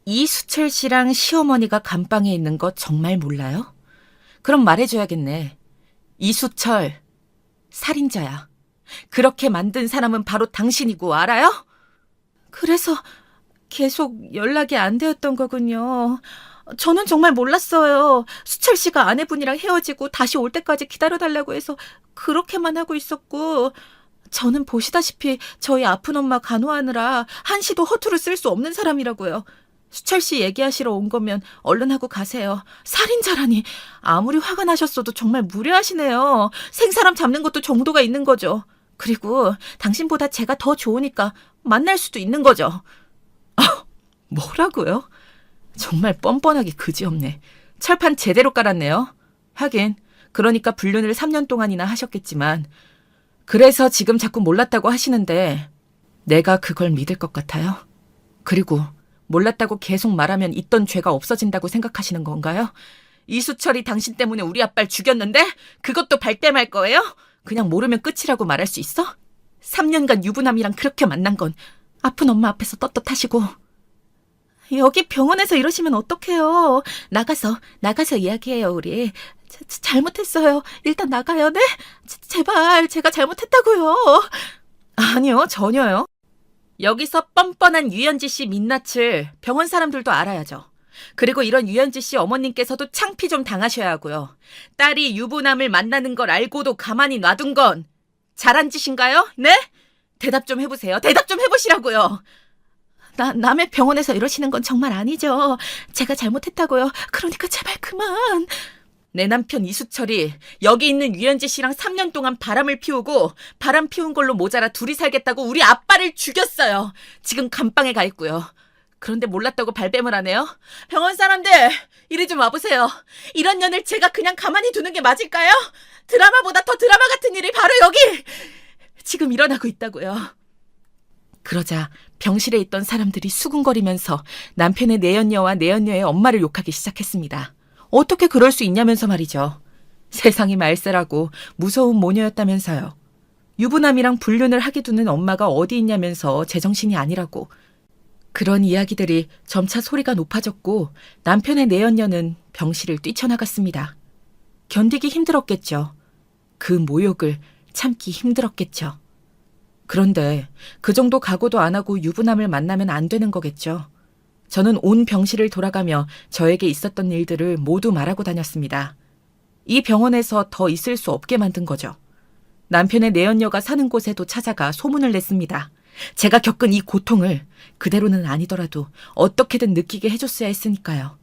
이수철 씨랑 시어머니가 감방에 있는 거 정말 몰라요? 그럼 말해줘야겠네. 이수철, 살인자야. 그렇게 만든 사람은 바로 당신이고 알아요? 그래서 계속 연락이 안 되었던 거군요. 저는 정말 몰랐어요. 수철 씨가 아내분이랑 헤어지고 다시 올 때까지 기다려달라고 해서 그렇게만 하고 있었고, 저는 보시다시피 저희 아픈 엄마 간호하느라 한시도 허투루 쓸 수 없는 사람이라고요. 수철 씨 얘기하시러 온 거면 얼른 하고 가세요. 살인자라니. 아무리 화가 나셨어도 정말 무례하시네요. 생사람 잡는 것도 정도가 있는 거죠. 그리고 당신보다 제가 더 좋으니까 만날 수도 있는 거죠. 뭐라고요? 정말 뻔뻔하기 그지없네. 철판 제대로 깔았네요. 하긴 그러니까 불륜을 3년 동안이나 하셨겠지만 그래서 지금 자꾸 몰랐다고 하시는데 내가 그걸 믿을 것 같아요? 그리고 몰랐다고 계속 말하면 있던 죄가 없어진다고 생각하시는 건가요? 이수철이 당신 때문에 우리 아빠를 죽였는데 그것도 발뺌할 거예요? 그냥 모르면 끝이라고 말할 수 있어? 3년간 유부남이랑 그렇게 만난 건 아픈 엄마 앞에서 떳떳하시고. 여기 병원에서 이러시면 어떡해요. 나가서 이야기해요, 우리. 잘못했어요. 일단 나가요, 네? 제발, 제가 잘못했다고요. 아니요, 전혀요. 여기서 뻔뻔한 유현지 씨 민낯을 병원 사람들도 알아야죠. 그리고 이런 유현지 씨 어머님께서도 창피 좀 당하셔야 하고요. 딸이 유부남을 만나는 걸 알고도 가만히 놔둔 건 잘한 짓인가요? 네? 대답 좀 해보세요. 대답 좀 해보시라고요. 남의 병원에서 이러시는 건 정말 아니죠. 제가 잘못했다고요. 그러니까 제발 그만. 내 남편 이수철이 여기 있는 유현지 씨랑 3년 동안 바람을 피우고 바람 피운 걸로 모자라 둘이 살겠다고 우리 아빠를 죽였어요. 지금 감방에 가 있고요. 그런데 몰랐다고 발뺌을 하네요. 병원 사람들, 이리 좀 와보세요. 이런 년을 제가 그냥 가만히 두는 게 맞을까요? 드라마보다 더 드라마 같은 일이 바로 여기 지금 일어나고 있다고요. 그러자 병실에 있던 사람들이 수군거리면서 남편의 내연녀와 내연녀의 엄마를 욕하기 시작했습니다. 어떻게 그럴 수 있냐면서 말이죠. 세상이 말세라고 무서운 모녀였다면서요. 유부남이랑 불륜을 하게 두는 엄마가 어디 있냐면서 제정신이 아니라고. 그런 이야기들이 점차 소리가 높아졌고 남편의 내연녀는 병실을 뛰쳐나갔습니다. 견디기 힘들었겠죠. 그 모욕을 참기 힘들었겠죠. 그런데 그 정도 각오도 안 하고 유부남을 만나면 안 되는 거겠죠. 저는 온 병실을 돌아가며 저에게 있었던 일들을 모두 말하고 다녔습니다. 이 병원에서 더 있을 수 없게 만든 거죠. 남편의 내연녀가 사는 곳에도 찾아가 소문을 냈습니다. 제가 겪은 이 고통을 그대로는 아니더라도 어떻게든 느끼게 해줬어야 했으니까요.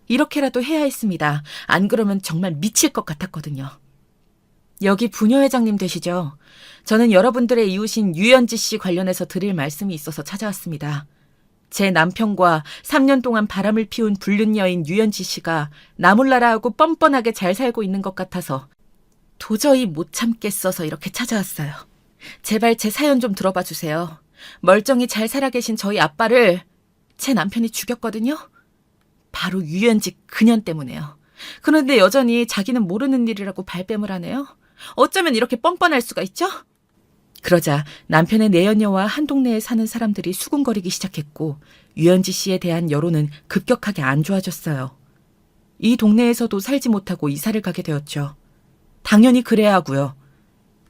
이렇게라도 해야 했습니다. 안 그러면 정말 미칠 것 같았거든요. 여기 부녀회장님 되시죠? 저는 여러분들의 이웃인 유현지 씨 관련해서 드릴 말씀이 있어서 찾아왔습니다. 제 남편과 3년 동안 바람을 피운 불륜 여인 유연지 씨가 나 몰라라 하고 뻔뻔하게 잘 살고 있는 것 같아서 도저히 못 참겠어서 이렇게 찾아왔어요. 제발 제 사연 좀 들어봐 주세요. 멀쩡히 잘 살아계신 저희 아빠를 제 남편이 죽였거든요. 바로 유연지 그년 때문에요. 그런데 여전히 자기는 모르는 일이라고 발뺌을 하네요. 어쩌면 이렇게 뻔뻔할 수가 있죠? 그러자 남편의 내연녀와 한 동네에 사는 사람들이 수군거리기 시작했고 유연지 씨에 대한 여론은 급격하게 안 좋아졌어요. 이 동네에서도 살지 못하고 이사를 가게 되었죠. 당연히 그래야 하고요.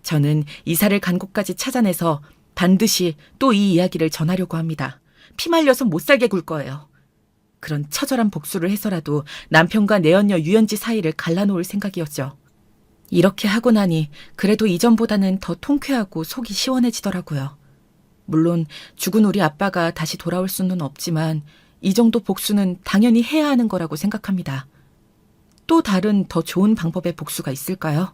저는 이사를 간 곳까지 찾아내서 반드시 또 이 이야기를 전하려고 합니다. 피말려서 못 살게 굴 거예요. 그런 처절한 복수를 해서라도 남편과 내연녀 유연지 사이를 갈라놓을 생각이었죠. 이렇게 하고 나니 그래도 이전보다는 더 통쾌하고 속이 시원해지더라고요. 물론 죽은 우리 아빠가 다시 돌아올 수는 없지만 이 정도 복수는 당연히 해야 하는 거라고 생각합니다. 또 다른 더 좋은 방법의 복수가 있을까요?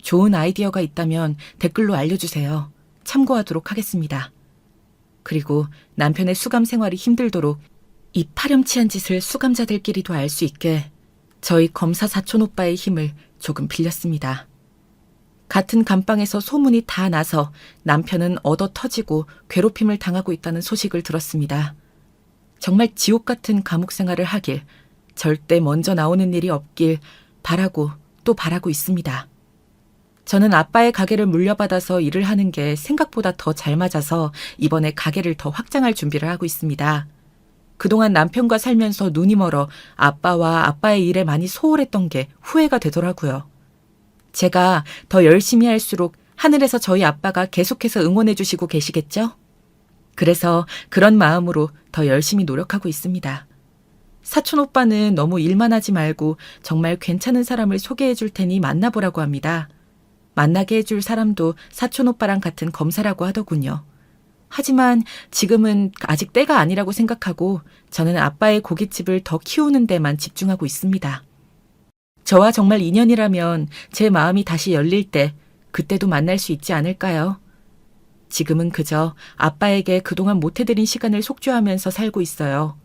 좋은 아이디어가 있다면 댓글로 알려주세요. 참고하도록 하겠습니다. 그리고 남편의 수감 생활이 힘들도록 이 파렴치한 짓을 수감자들끼리도 알 수 있게 저희 검사 사촌 오빠의 힘을 조금 빌렸습니다. 같은 감방에서 소문이 다 나서 남편은 얻어 터지고 괴롭힘을 당하고 있다는 소식을 들었습니다. 정말 지옥 같은 감옥 생활을 하길, 절대 먼저 나오는 일이 없길 바라고 또 바라고 있습니다. 저는 아빠의 가게를 물려받아서 일을 하는 게 생각보다 더 잘 맞아서 이번에 가게를 더 확장할 준비를 하고 있습니다. 그동안 남편과 살면서 눈이 멀어 아빠와 아빠의 일에 많이 소홀했던 게 후회가 되더라고요. 제가 더 열심히 할수록 하늘에서 저희 아빠가 계속해서 응원해 주시고 계시겠죠? 그래서 그런 마음으로 더 열심히 노력하고 있습니다. 사촌 오빠는 너무 일만 하지 말고 정말 괜찮은 사람을 소개해 줄 테니 만나보라고 합니다. 만나게 해줄 사람도 사촌 오빠랑 같은 검사라고 하더군요. 하지만 지금은 아직 때가 아니라고 생각하고 저는 아빠의 고깃집을 더 키우는 데만 집중하고 있습니다. 저와 정말 인연이라면 제 마음이 다시 열릴 때 그때도 만날 수 있지 않을까요? 지금은 그저 아빠에게 그동안 못해드린 시간을 속죄하면서 살고 있어요.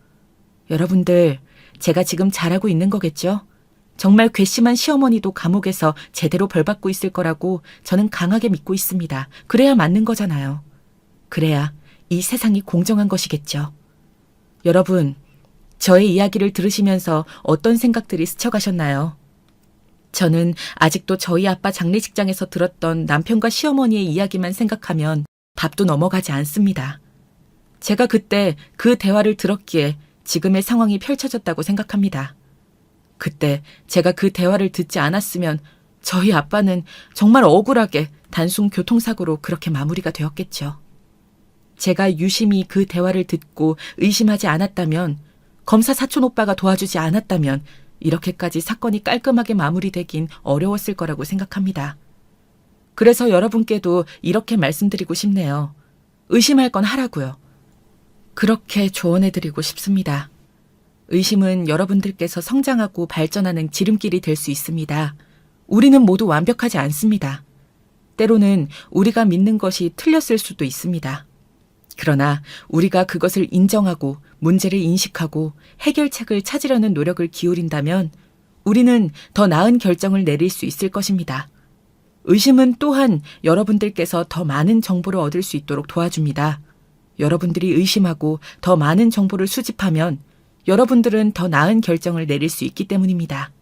여러분들, 제가 지금 잘하고 있는 거겠죠? 정말 괘씸한 시어머니도 감옥에서 제대로 벌받고 있을 거라고 저는 강하게 믿고 있습니다. 그래야 맞는 거잖아요. 그래야 이 세상이 공정한 것이겠죠. 여러분, 저의 이야기를 들으시면서 어떤 생각들이 스쳐가셨나요? 저는 아직도 저희 아빠 장례식장에서 들었던 남편과 시어머니의 이야기만 생각하면 밥도 넘어가지 않습니다. 제가 그때 그 대화를 들었기에 지금의 상황이 펼쳐졌다고 생각합니다. 그때 제가 그 대화를 듣지 않았으면 저희 아빠는 정말 억울하게 단순 교통사고로 그렇게 마무리가 되었겠죠. 제가 유심히 그 대화를 듣고 의심하지 않았다면, 검사 사촌 오빠가 도와주지 않았다면 이렇게까지 사건이 깔끔하게 마무리되긴 어려웠을 거라고 생각합니다. 그래서 여러분께도 이렇게 말씀드리고 싶네요. 의심할 건 하라고요. 그렇게 조언해드리고 싶습니다. 의심은 여러분들께서 성장하고 발전하는 지름길이 될 수 있습니다. 우리는 모두 완벽하지 않습니다. 때로는 우리가 믿는 것이 틀렸을 수도 있습니다. 그러나 우리가 그것을 인정하고 문제를 인식하고 해결책을 찾으려는 노력을 기울인다면 우리는 더 나은 결정을 내릴 수 있을 것입니다. 의심은 또한 여러분들께서 더 많은 정보를 얻을 수 있도록 도와줍니다. 여러분들이 의심하고 더 많은 정보를 수집하면 여러분들은 더 나은 결정을 내릴 수 있기 때문입니다.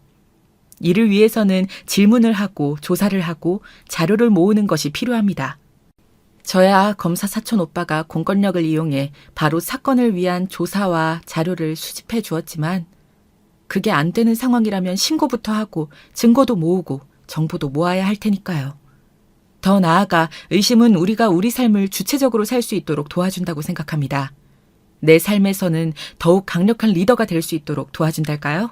이를 위해서는 질문을 하고 조사를 하고 자료를 모으는 것이 필요합니다. 저야 검사 사촌 오빠가 공권력을 이용해 바로 사건을 위한 조사와 자료를 수집해 주었지만 그게 안 되는 상황이라면 신고부터 하고 증거도 모으고 정보도 모아야 할 테니까요. 더 나아가 의심은 우리가 우리 삶을 주체적으로 살 수 있도록 도와준다고 생각합니다. 내 삶에서는 더욱 강력한 리더가 될 수 있도록 도와준달까요?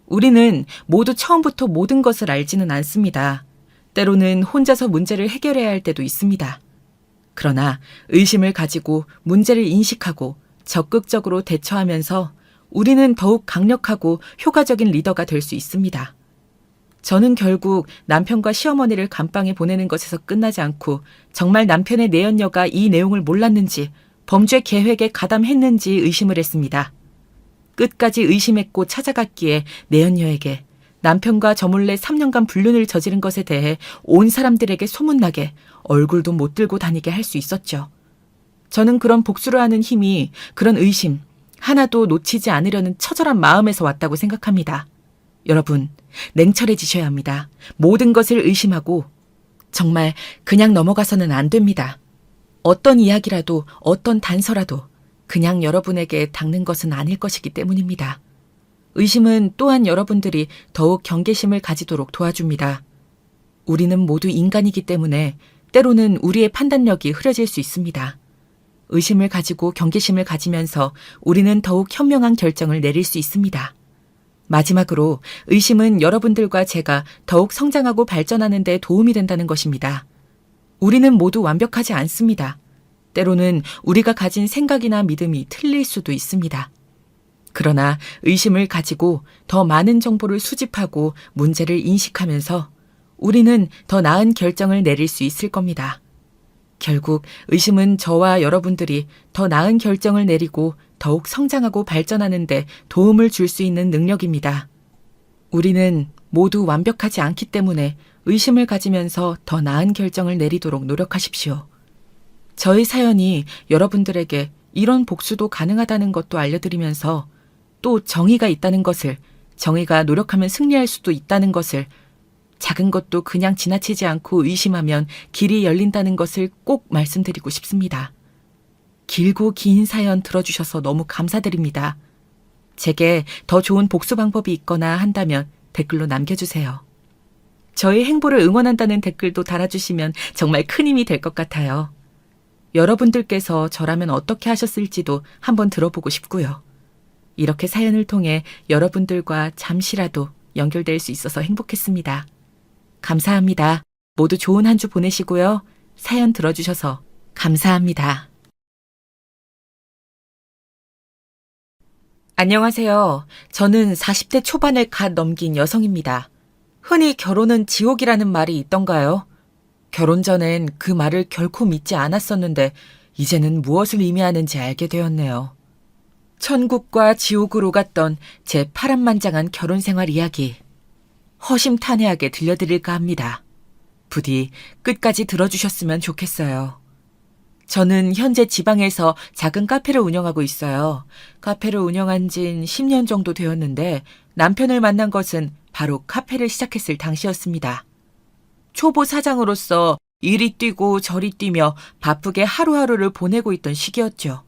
우리는 모두 처음부터 모든 것을 알지는 않습니다. 때로는 혼자서 문제를 해결해야 할 때도 있습니다. 그러나 의심을 가지고 문제를 인식하고 적극적으로 대처하면서 우리는 더욱 강력하고 효과적인 리더가 될 수 있습니다. 저는 결국 남편과 시어머니를 감방에 보내는 것에서 끝나지 않고 정말 남편의 내연녀가 이 내용을 몰랐는지 범죄 계획에 가담했는지 의심을 했습니다. 끝까지 의심했고 찾아갔기에 내연녀에게 남편과 저 몰래 3년간 불륜을 저지른 것에 대해 온 사람들에게 소문나게 얼굴도 못 들고 다니게 할 수 있었죠. 저는 그런 복수를 하는 힘이 그런 의심 하나도 놓치지 않으려는 처절한 마음에서 왔다고 생각합니다. 여러분, 냉철해지셔야 합니다. 모든 것을 의심하고 정말 그냥 넘어가서는 안 됩니다. 어떤 이야기라도 어떤 단서라도 그냥 여러분에게 닿는 것은 아닐 것이기 때문입니다. 의심은 또한 여러분들이 더욱 경계심을 가지도록 도와줍니다. 우리는 모두 인간이기 때문에 때로는 우리의 판단력이 흐려질 수 있습니다. 의심을 가지고 경계심을 가지면서 우리는 더욱 현명한 결정을 내릴 수 있습니다. 마지막으로 의심은 여러분들과 제가 더욱 성장하고 발전하는 데 도움이 된다는 것입니다. 우리는 모두 완벽하지 않습니다. 때로는 우리가 가진 생각이나 믿음이 틀릴 수도 있습니다. 그러나 의심을 가지고 더 많은 정보를 수집하고 문제를 인식하면서 우리는 더 나은 결정을 내릴 수 있을 겁니다. 결국 의심은 저와 여러분들이 더 나은 결정을 내리고 더욱 성장하고 발전하는 데 도움을 줄 수 있는 능력입니다. 우리는 모두 완벽하지 않기 때문에 의심을 가지면서 더 나은 결정을 내리도록 노력하십시오. 저의 사연이 여러분들에게 이런 복수도 가능하다는 것도 알려드리면서 또 정의가 있다는 것을, 정의가 노력하면 승리할 수도 있다는 것을, 작은 것도 그냥 지나치지 않고 의심하면 길이 열린다는 것을 꼭 말씀드리고 싶습니다. 길고 긴 사연 들어주셔서 너무 감사드립니다. 제게 더 좋은 복수 방법이 있거나 한다면 댓글로 남겨주세요. 저의 행보를 응원한다는 댓글도 달아주시면 정말 큰 힘이 될 것 같아요. 여러분들께서 저라면 어떻게 하셨을지도 한번 들어보고 싶고요. 이렇게 사연을 통해 여러분들과 잠시라도 연결될 수 있어서 행복했습니다. 감사합니다. 모두 좋은 한 주 보내시고요. 사연 들어주셔서 감사합니다. 안녕하세요. 저는 40대 초반을 갓 넘긴 여성입니다. 흔히 결혼은 지옥이라는 말이 있던가요? 결혼 전엔 그 말을 결코 믿지 않았었는데 이제는 무엇을 의미하는지 알게 되었네요. 천국과 지옥으로 갔던 제 파란만장한 결혼 생활 이야기. 허심탄회하게 들려드릴까 합니다. 부디 끝까지 들어주셨으면 좋겠어요. 저는 현재 지방에서 작은 카페를 운영하고 있어요. 카페를 운영한 진 10년 정도 되었는데 남편을 만난 것은 바로 카페를 시작했을 당시였습니다. 초보 사장으로서 이리 뛰고 저리 뛰며 바쁘게 하루하루를 보내고 있던 시기였죠.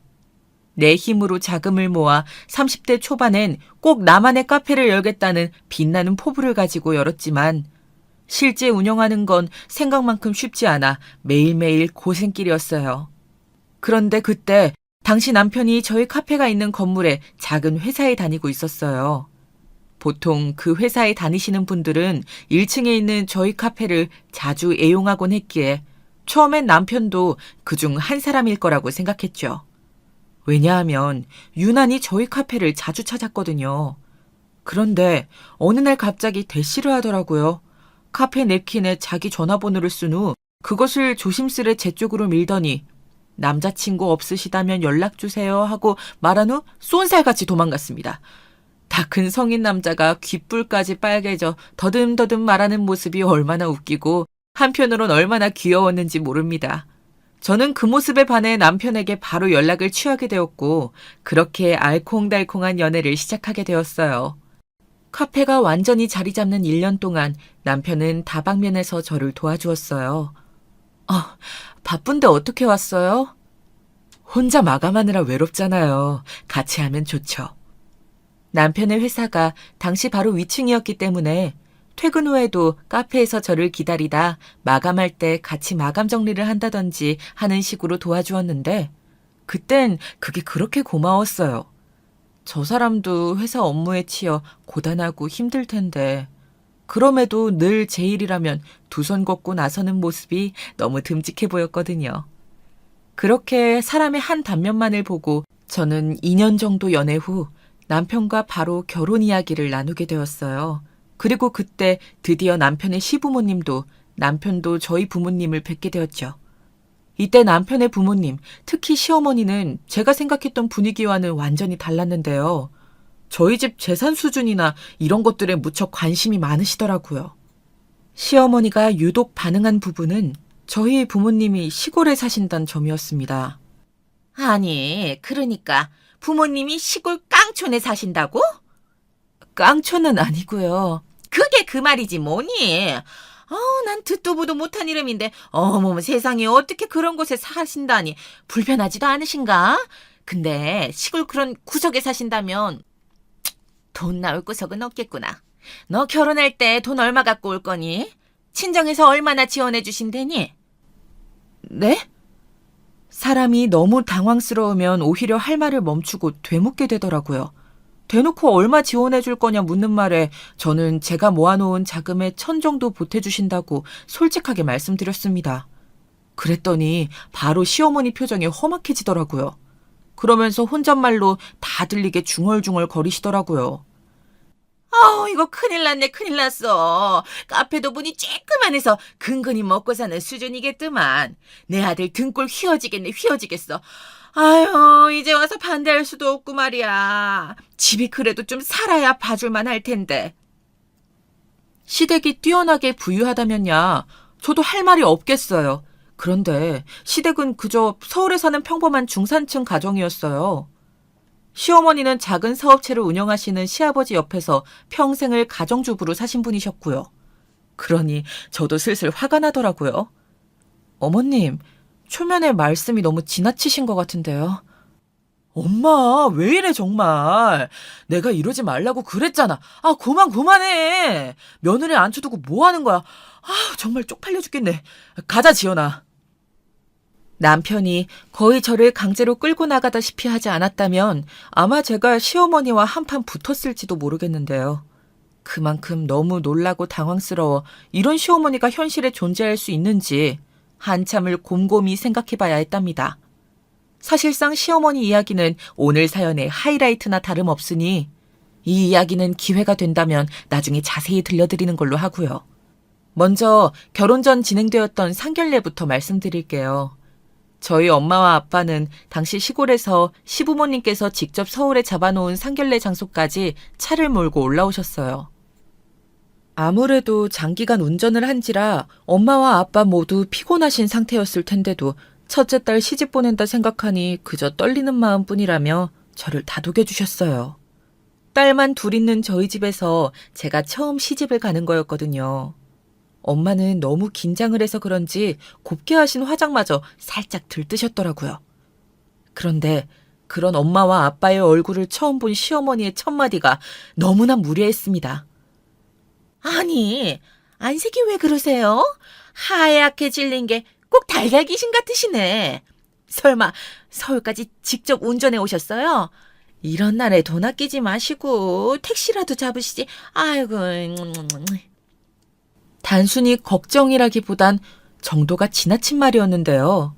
내 힘으로 자금을 모아 30대 초반엔 꼭 나만의 카페를 열겠다는 빛나는 포부를 가지고 열었지만 실제 운영하는 건 생각만큼 쉽지 않아 매일매일 고생길이었어요. 그런데 그때 당시 남편이 저희 카페가 있는 건물에 작은 회사에 다니고 있었어요. 보통 그 회사에 다니시는 분들은 1층에 있는 저희 카페를 자주 애용하곤 했기에 처음엔 남편도 그중 한 사람일 거라고 생각했죠. 왜냐하면 유난히 저희 카페를 자주 찾았거든요. 그런데 어느 날 갑자기 대시를 하더라고요. 카페 냅킨에 자기 전화번호를 쓴 후 그것을 조심스레 제 쪽으로 밀더니 남자친구 없으시다면 연락주세요 하고 말한 후 쏜살같이 도망갔습니다. 다 큰 성인 남자가 귓불까지 빨개져 더듬더듬 말하는 모습이 얼마나 웃기고 한편으론 얼마나 귀여웠는지 모릅니다. 저는 그 모습에 반해 남편에게 바로 연락을 취하게 되었고 그렇게 알콩달콩한 연애를 시작하게 되었어요. 카페가 완전히 자리 잡는 1년 동안 남편은 다방면에서 저를 도와주었어요. 바쁜데 어떻게 왔어요? 혼자 마감하느라 외롭잖아요. 같이 하면 좋죠. 남편의 회사가 당시 바로 위층이었기 때문에 퇴근 후에도 카페에서 저를 기다리다 마감할 때 같이 마감 정리를 한다든지 하는 식으로 도와주었는데 그땐 그게 그렇게 고마웠어요. 저 사람도 회사 업무에 치여 고단하고 힘들 텐데 그럼에도 늘 제 일이라면 두 손 걷고 나서는 모습이 너무 듬직해 보였거든요. 그렇게 사람의 한 단면만을 보고 저는 2년 정도 연애 후 남편과 바로 결혼 이야기를 나누게 되었어요. 그리고 그때 드디어 남편의 시부모님도 남편도 저희 부모님을 뵙게 되었죠. 이때 남편의 부모님, 특히 시어머니는 제가 생각했던 분위기와는 완전히 달랐는데요. 저희 집 재산 수준이나 이런 것들에 무척 관심이 많으시더라고요. 시어머니가 유독 반응한 부분은 저희 부모님이 시골에 사신다는 점이었습니다. 아니, 그러니까 부모님이 시골 깡촌에 사신다고? 깡촌은 아니고요. 그게 그 말이지 뭐니? 난 듣도 보도 못한 이름인데 어머머 세상에 어떻게 그런 곳에 사신다니 불편하지도 않으신가? 근데 시골 그런 구석에 사신다면 돈 나올 구석은 없겠구나. 너 결혼할 때 돈 얼마 갖고 올 거니? 친정에서 얼마나 지원해 주신대니? 네? 사람이 너무 당황스러우면 오히려 할 말을 멈추고 되묻게 되더라고요. 대놓고 얼마 지원해 줄 거냐 묻는 말에 저는 제가 모아놓은 자금의 1,000 정도 보태주신다고 솔직하게 말씀드렸습니다. 그랬더니 바로 시어머니 표정이 험악해지더라고요. 그러면서 혼잣말로 다 들리게 중얼중얼 거리시더라고요. 이거 큰일 났네, 큰일 났어. 카페도 문이 쬐끄만해서 근근히 먹고 사는 수준이겠더만. 내 아들 등골 휘어지겠네, 휘어지겠어. 아유, 이제 와서 반대할 수도 없고 말이야. 집이 그래도 좀 살아야 봐줄만 할 텐데. 시댁이 뛰어나게 부유하다면야 저도 할 말이 없겠어요. 그런데 시댁은 그저 서울에 사는 평범한 중산층 가정이었어요. 시어머니는 작은 사업체를 운영하시는 시아버지 옆에서 평생을 가정주부로 사신 분이셨고요. 그러니 저도 슬슬 화가 나더라고요. 어머님, 초면에 말씀이 너무 지나치신 것 같은데요. 엄마, 왜 이래 정말. 내가 이러지 말라고 그랬잖아. 그만해. 며느리 앉혀두고 뭐 하는 거야. 정말 쪽팔려 죽겠네. 가자, 지연아. 남편이 거의 저를 강제로 끌고 나가다시피 하지 않았다면 아마 제가 시어머니와 한판 붙었을지도 모르겠는데요. 그만큼 너무 놀라고 당황스러워 이런 시어머니가 현실에 존재할 수 있는지 한참을 곰곰이 생각해봐야 했답니다. 사실상 시어머니 이야기는 오늘 사연의 하이라이트나 다름없으니 이 이야기는 기회가 된다면 나중에 자세히 들려드리는 걸로 하고요. 먼저 결혼 전 진행되었던 상견례부터 말씀드릴게요. 저희 엄마와 아빠는 당시 시골에서 시부모님께서 직접 서울에 잡아놓은 상견례 장소까지 차를 몰고 올라오셨어요. 아무래도 장기간 운전을 한지라 엄마와 아빠 모두 피곤하신 상태였을 텐데도 첫째 딸 시집 보낸다 생각하니 그저 떨리는 마음뿐이라며 저를 다독여 주셨어요. 딸만 둘 있는 저희 집에서 제가 처음 시집을 가는 거였거든요. 엄마는 너무 긴장을 해서 그런지 곱게 하신 화장마저 살짝 들뜨셨더라고요. 그런데 그런 엄마와 아빠의 얼굴을 처음 본 시어머니의 첫마디가 너무나 무례했습니다. 아니, 안색이 왜 그러세요? 하얗게 질린 게 꼭 달걀 귀신 같으시네. 설마 서울까지 직접 운전해 오셨어요? 이런 날에 돈 아끼지 마시고 택시라도 잡으시지. 아이고. 단순히 걱정이라기보단 정도가 지나친 말이었는데요.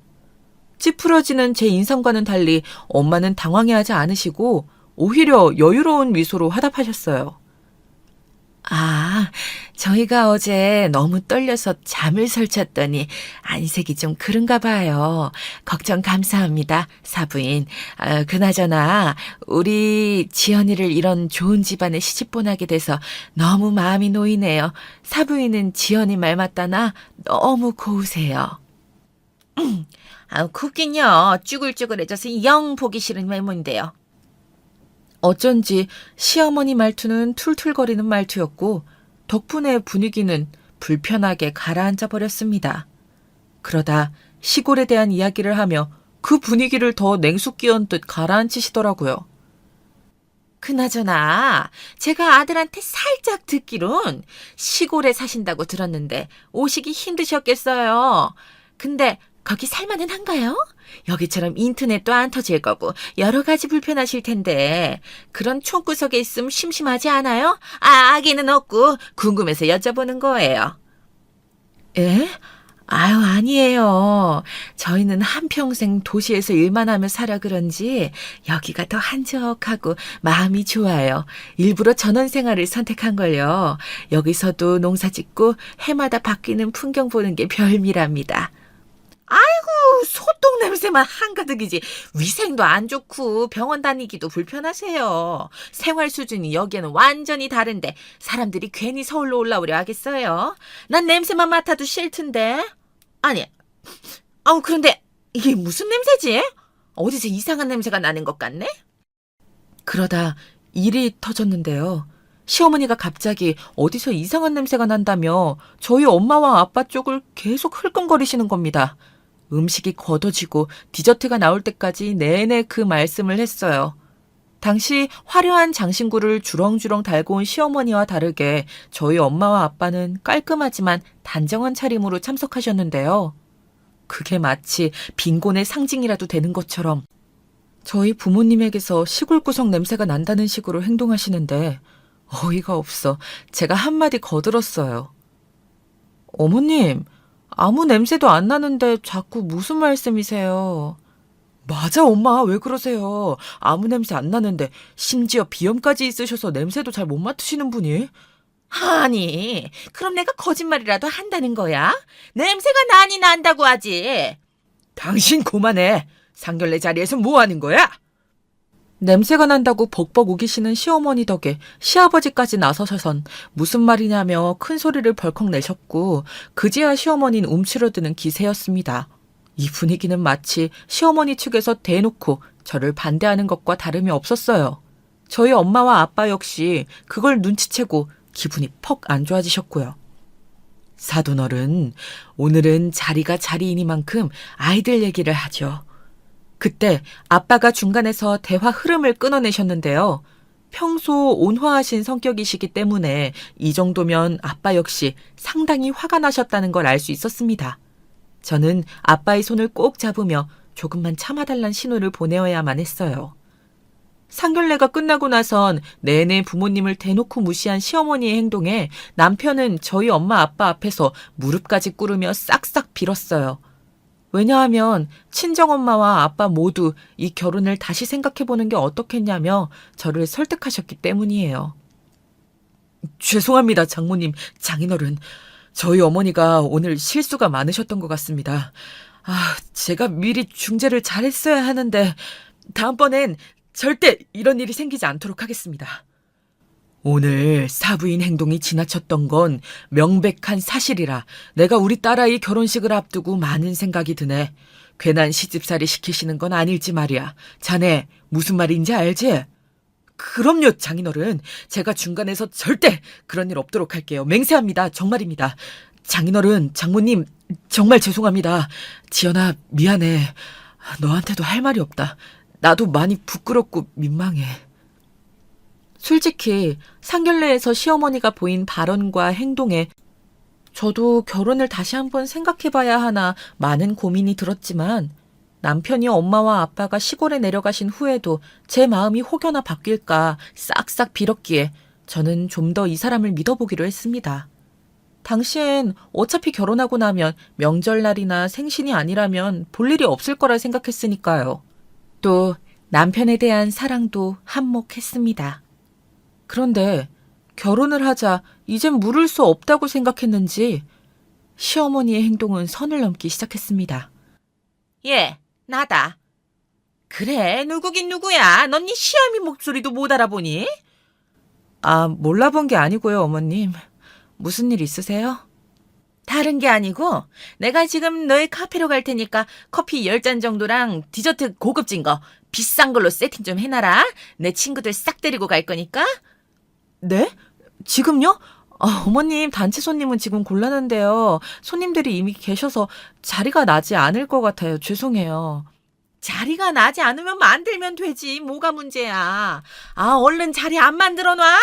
찌푸러지는 제 인상과는 달리 엄마는 당황해하지 않으시고 오히려 여유로운 미소로 화답하셨어요. 저희가 어제 너무 떨려서 잠을 설쳤더니 안색이 좀 그런가 봐요. 걱정 감사합니다, 사부인. 그나저나 우리 지연이를 이런 좋은 집안에 시집 보내게 돼서 너무 마음이 놓이네요. 사부인은 지연이 말 맞다나 너무 고우세요. 굽긴요. 쭈글쭈글해져서 영 보기 싫은 외모인데요. 어쩐지 시어머니 말투는 툴툴거리는 말투였고 덕분에 분위기는 불편하게 가라앉아 버렸습니다. 그러다 시골에 대한 이야기를 하며 그 분위기를 더 냉수 끼얹은 듯 가라앉히시더라고요. 그나저나 제가 아들한테 살짝 듣기론 시골에 사신다고 들었는데 오시기 힘드셨겠어요. 근데 거기 살만은 한가요? 여기처럼 인터넷도 안 터질 거고 여러 가지 불편하실 텐데 그런 촌구석에 있으면 심심하지 않아요? 아기는 없고 궁금해서 여쭤보는 거예요. 에? 아니에요. 저희는 한평생 도시에서 일만 하며 살아 그런지 여기가 더 한적하고 마음이 좋아요. 일부러 전원 생활을 선택한 걸요. 여기서도 농사 짓고 해마다 바뀌는 풍경 보는 게 별미랍니다. 아이고, 소똥 냄새만 한가득이지 위생도 안 좋고 병원 다니기도 불편하세요. 생활 수준이 여기에는 완전히 다른데 사람들이 괜히 서울로 올라오려 하겠어요? 난 냄새만 맡아도 싫던데. 아니, 그런데 이게 무슨 냄새지? 어디서 이상한 냄새가 나는 것 같네? 그러다 일이 터졌는데요. 시어머니가 갑자기 어디서 이상한 냄새가 난다며 저희 엄마와 아빠 쪽을 계속 흘끔거리시는 겁니다. 음식이 걷어지고 디저트가 나올 때까지 내내 그 말씀을 했어요. 당시 화려한 장신구를 주렁주렁 달고 온 시어머니와 다르게 저희 엄마와 아빠는 깔끔하지만 단정한 차림으로 참석하셨는데요. 그게 마치 빈곤의 상징이라도 되는 것처럼 저희 부모님에게서 시골 구석 냄새가 난다는 식으로 행동하시는데 어이가 없어 제가 한마디 거들었어요. 어머님, 아무 냄새도 안 나는데 자꾸 무슨 말씀이세요? 맞아, 엄마, 왜 그러세요? 아무 냄새 안 나는데 심지어 비염까지 있으셔서 냄새도 잘 못 맡으시는 분이? 아니, 그럼 내가 거짓말이라도 한다는 거야? 냄새가 나니 난다고 하지. 당신 그만해. 상견례 자리에서 뭐 하는 거야? 냄새가 난다고 벅벅 우기시는 시어머니 덕에 시아버지까지 나서셔선 무슨 말이냐며 큰 소리를 벌컥 내셨고 그제야 시어머니는 움츠러드는 기세였습니다. 이 분위기는 마치 시어머니 측에서 대놓고 저를 반대하는 것과 다름이 없었어요. 저희 엄마와 아빠 역시 그걸 눈치채고 기분이 퍽 안 좋아지셨고요. 사돈어른, 오늘은 자리가 자리이니만큼 아이들 얘기를 하죠. 그때 아빠가 중간에서 대화 흐름을 끊어내셨는데요. 평소 온화하신 성격이시기 때문에 이 정도면 아빠 역시 상당히 화가 나셨다는 걸 알 수 있었습니다. 저는 아빠의 손을 꼭 잡으며 조금만 참아달란 신호를 보내어야만 했어요. 상견례가 끝나고 나선 내내 부모님을 대놓고 무시한 시어머니의 행동에 남편은 저희 엄마 아빠 앞에서 무릎까지 꿇으며 싹싹 빌었어요. 왜냐하면 친정엄마와 아빠 모두 이 결혼을 다시 생각해보는 게 어떻겠냐며 저를 설득하셨기 때문이에요. 죄송합니다, 장모님, 장인어른. 저희 어머니가 오늘 실수가 많으셨던 것 같습니다. 제가 미리 중재를 잘했어야 하는데 다음번엔 절대 이런 일이 생기지 않도록 하겠습니다. 오늘 사부인 행동이 지나쳤던 건 명백한 사실이라 내가 우리 딸아이 결혼식을 앞두고 많은 생각이 드네. 괜한 시집살이 시키시는 건 아닐지 말이야. 자네 무슨 말인지 알지? 그럼요, 장인어른. 제가 중간에서 절대 그런 일 없도록 할게요. 맹세합니다. 정말입니다. 장인어른, 장모님 정말 죄송합니다. 지연아, 미안해. 너한테도 할 말이 없다. 나도 많이 부끄럽고 민망해. 솔직히 상견례에서 시어머니가 보인 발언과 행동에 저도 결혼을 다시 한번 생각해봐야 하나 많은 고민이 들었지만 남편이 엄마와 아빠가 시골에 내려가신 후에도 제 마음이 혹여나 바뀔까 싹싹 빌었기에 저는 좀 더 이 사람을 믿어보기로 했습니다. 당시엔 어차피 결혼하고 나면 명절날이나 생신이 아니라면 볼 일이 없을 거라 생각했으니까요. 또 남편에 대한 사랑도 한몫했습니다. 그런데 결혼을 하자 이젠 물을 수 없다고 생각했는지 시어머니의 행동은 선을 넘기 시작했습니다. 예, 나다. 그래, 누구긴 누구야. 넌 네 시어미 목소리도 못 알아보니? 몰라본 게 아니고요, 어머님. 무슨 일 있으세요? 다른 게 아니고 내가 지금 너희 카페로 갈 테니까 커피 10잔 정도랑 디저트 고급진 거 비싼 걸로 세팅 좀 해놔라. 내 친구들 싹 데리고 갈 거니까. 네? 지금요? 어머님, 단체 손님은 지금 곤란한데요. 손님들이 이미 계셔서 자리가 나지 않을 것 같아요. 죄송해요. 자리가 나지 않으면 만들면 되지. 뭐가 문제야. 얼른 자리 안 만들어놔?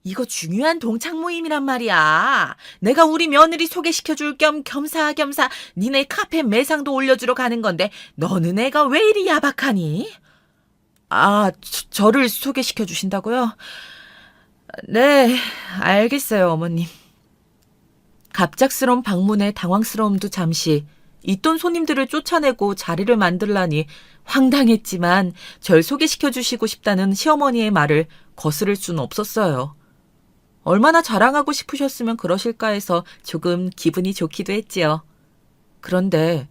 이거 중요한 동창 모임이란 말이야. 내가 우리 며느리 소개시켜줄 겸 겸사겸사 니네 카페 매상도 올려주러 가는 건데 너는 애가 왜 이리 야박하니? 저를 소개시켜 주신다고요? 네, 알겠어요, 어머님. 갑작스런 방문에 당황스러움도 잠시, 있던 손님들을 쫓아내고 자리를 만들라니 황당했지만 절 소개시켜 주시고 싶다는 시어머니의 말을 거스를 수는 없었어요. 얼마나 자랑하고 싶으셨으면 그러실까 해서 조금 기분이 좋기도 했지요. 그런데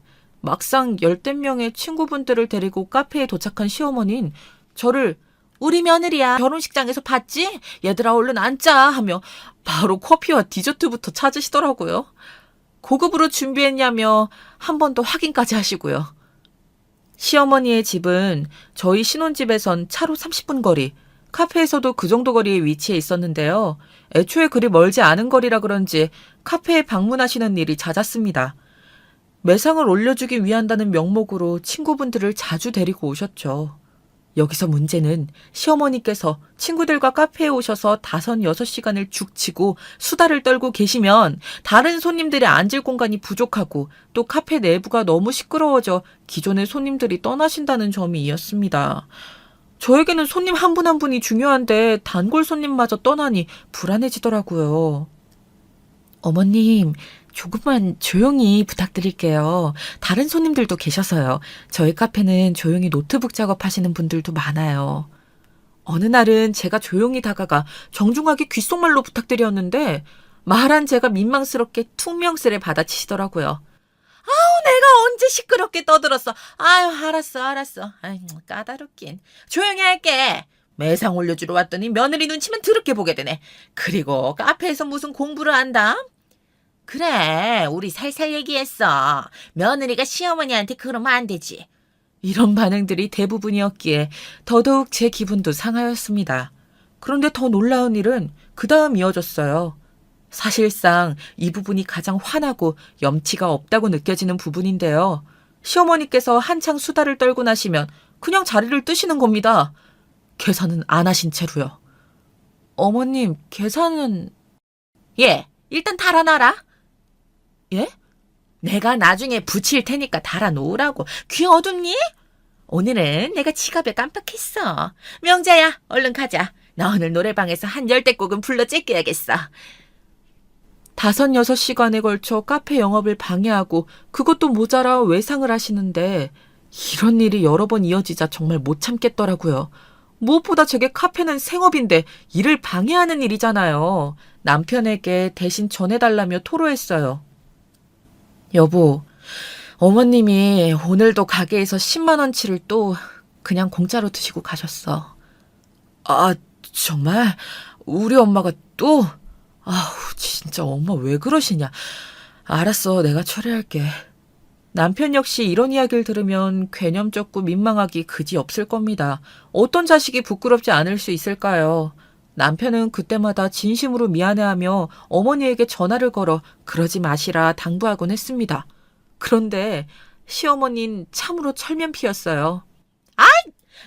막상 열댓 명의 친구분들을 데리고 카페에 도착한 시어머니는 저를 우리 며느리야 결혼식장에서 봤지? 얘들아 얼른 앉자 하며 바로 커피와 디저트부터 찾으시더라고요. 고급으로 준비했냐며 한 번 더 확인까지 하시고요. 시어머니의 집은 저희 신혼집에선 차로 30분 거리, 카페에서도 그 정도 거리에 위치해 있었는데요. 애초에 그리 멀지 않은 거리라 그런지 카페에 방문하시는 일이 잦았습니다. 매상을 올려주기 위한다는 명목으로 친구분들을 자주 데리고 오셨죠. 여기서 문제는 시어머니께서 친구들과 카페에 오셔서 5, 6시간을 죽치고 수다를 떨고 계시면 다른 손님들이 앉을 공간이 부족하고 또 카페 내부가 너무 시끄러워져 기존의 손님들이 떠나신다는 점이 이었습니다. 저에게는 손님 한 분 한 분이 중요한데 단골 손님마저 떠나니 불안해지더라고요. 어머님, 조금만 조용히 부탁드릴게요. 다른 손님들도 계셔서요. 저희 카페는 조용히 노트북 작업하시는 분들도 많아요. 어느 날은 제가 조용히 다가가 정중하게 귓속말로 부탁드렸는데 말한 제가 민망스럽게 퉁명스레 받아치시더라고요. 아우, 내가 언제 시끄럽게 떠들었어. 아유, 알았어. 아유, 까다롭긴. 조용히 할게. 매상 올려주러 왔더니 며느리 눈치만 더럽게 보게 되네. 그리고 카페에서 무슨 공부를 한다? 그래, 우리 살살 얘기했어. 며느리가 시어머니한테 그러면 안 되지. 이런 반응들이 대부분이었기에 더더욱 제 기분도 상하였습니다. 그런데 더 놀라운 일은 그 다음 이어졌어요. 사실상 이 부분이 가장 화나고 염치가 없다고 느껴지는 부분인데요. 시어머니께서 한창 수다를 떨고 나시면 그냥 자리를 뜨시는 겁니다. 계산은 안 하신 채로요. 어머님, 계산은... 예, 일단 달아놔라. 예? 내가 나중에 붙일 테니까 달아놓으라고. 귀 어둡니? 오늘은 내가 지갑에 깜빡했어. 명자야, 얼른 가자. 나 오늘 노래방에서 한 10대곡은 불러 제껴야겠어. 5, 6시간에 걸쳐 카페 영업을 방해하고 그것도 모자라 외상을 하시는데 이런 일이 여러 번 이어지자 정말 못 참겠더라고요. 무엇보다 제게 카페는 생업인데 일을 방해하는 일이잖아요. 남편에게 대신 전해달라며 토로했어요. 여보, 어머님이 오늘도 가게에서 10만 원치를 또 그냥 공짜로 드시고 가셨어. 아, 정말? 우리 엄마가 또? 아우, 진짜 엄마 왜 그러시냐. 알았어, 내가 처리할게. 남편 역시 이런 이야기를 들으면 괴념쩍고 민망하기 그지없을 겁니다. 어떤 자식이 부끄럽지 않을 수 있을까요? 남편은 그때마다 진심으로 미안해하며 어머니에게 전화를 걸어 그러지 마시라 당부하곤 했습니다. 그런데 시어머니는 참으로 철면피였어요. 아이,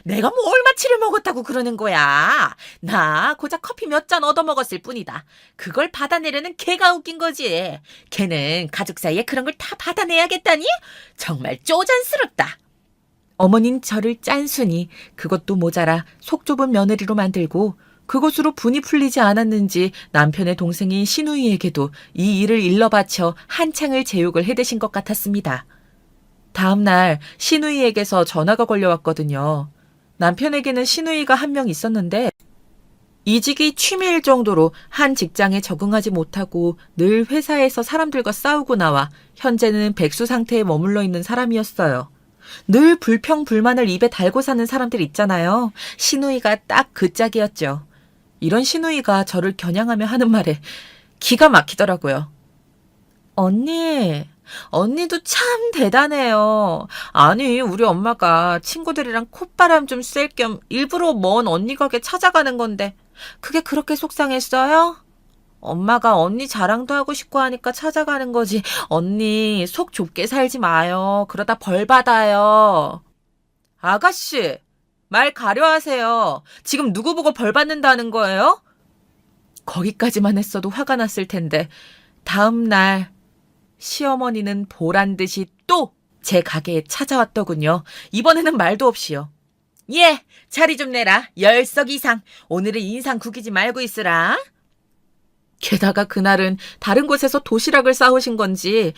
내가 뭐 얼마치를 먹었다고 그러는 거야. 나 고작 커피 몇 잔 얻어먹었을 뿐이다. 그걸 받아내려는 걔가 웃긴 거지. 걔는 가족 사이에 그런 걸 다 받아내야겠다니? 정말 쪼잔스럽다. 어머닌 저를 짠순이 그것도 모자라 속 좁은 며느리로 만들고 그것으로 분이 풀리지 않았는지 남편의 동생인 신우이에게도 이 일을 일러바쳐 한창을 제욕을 해대신 것 같았습니다. 다음 날 신우이에게서 전화가 걸려왔거든요. 남편에게는 신우이가 한 명 있었는데 이직이 취미일 정도로 한 직장에 적응하지 못하고 늘 회사에서 사람들과 싸우고 나와 현재는 백수 상태에 머물러 있는 사람이었어요. 늘 불평불만을 입에 달고 사는 사람들 있잖아요. 신우이가 딱 그 짝이었죠. 이런 신우이가 저를 겨냥하며 하는 말에 기가 막히더라고요. 언니도 참 대단해요. 아니, 우리 엄마가 친구들이랑 콧바람 좀 쐴 겸 일부러 먼 언니 가게 찾아가는 건데 그게 그렇게 속상했어요? 엄마가 언니 자랑도 하고 싶고 하니까 찾아가는 거지. 언니 속 좁게 살지 마요. 그러다 벌 받아요. 아가씨, 말 가려하세요. 지금 누구 보고 벌 받는다는 거예요? 거기까지만 했어도 화가 났을 텐데 다음 날 시어머니는 보란 듯이 또 제 가게에 찾아왔더군요. 이번에는 말도 없이요. 예, 자리 좀 내라. 10석 이상. 오늘은 인상 구기지 말고 있으라. 게다가 그날은 다른 곳에서 도시락을 싸우신 건지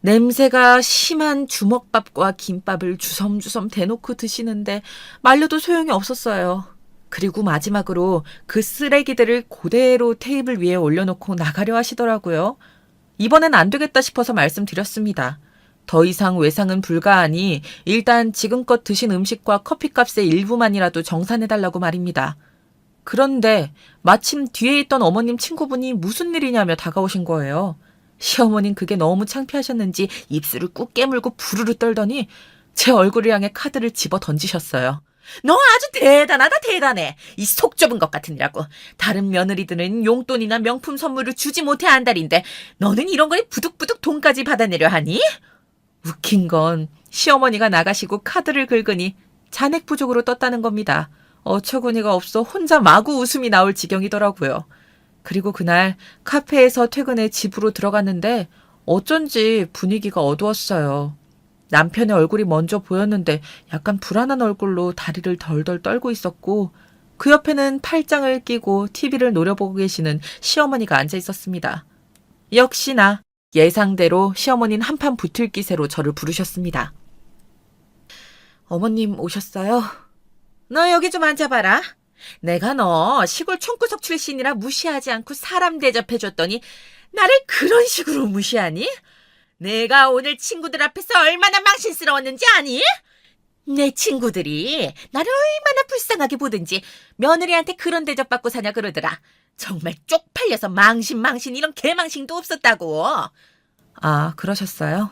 냄새가 심한 주먹밥과 김밥을 주섬주섬 대놓고 드시는데 말려도 소용이 없었어요. 그리고 마지막으로 그 쓰레기들을 그대로 테이블 위에 올려놓고 나가려 하시더라고요. 이번엔 안 되겠다 싶어서 말씀드렸습니다. 더 이상 외상은 불가하니 일단 지금껏 드신 음식과 커피값의 일부만이라도 정산해달라고 말입니다. 그런데 마침 뒤에 있던 어머님 친구분이 무슨 일이냐며 다가오신 거예요. 시어머니는 그게 너무 창피하셨는지 입술을 꾹 깨물고 부르르 떨더니 제 얼굴을 향해 카드를 집어 던지셨어요. 너 아주 대단하다 대단해. 이 속 좁은 것 같으니라고. 다른 며느리들은 용돈이나 명품 선물을 주지 못해 안달인데 너는 이런 거에 부득부득 돈까지 받아내려 하니? 웃긴 건 시어머니가 나가시고 카드를 긁으니 잔액 부족으로 떴다는 겁니다. 어처구니가 없어 혼자 마구 웃음이 나올 지경이더라고요. 그리고 그날 카페에서 퇴근해 집으로 들어갔는데 어쩐지 분위기가 어두웠어요. 남편의 얼굴이 먼저 보였는데 약간 불안한 얼굴로 다리를 덜덜 떨고 있었고 그 옆에는 팔짱을 끼고 TV를 노려보고 계시는 시어머니가 앉아 있었습니다. 역시나 예상대로 시어머니는 한판 붙을 기세로 저를 부르셨습니다. 어머님 오셨어요? 너 여기 좀 앉아봐라. 내가 너 시골 촌구석 출신이라 무시하지 않고 사람 대접해줬더니 나를 그런 식으로 무시하니? 내가 오늘 친구들 앞에서 얼마나 망신스러웠는지 아니? 내 친구들이 나를 얼마나 불쌍하게 보든지 며느리한테 그런 대접받고 사냐 그러더라. 정말 쪽팔려서 망신 이런 개망신도 없었다고. 아, 그러셨어요?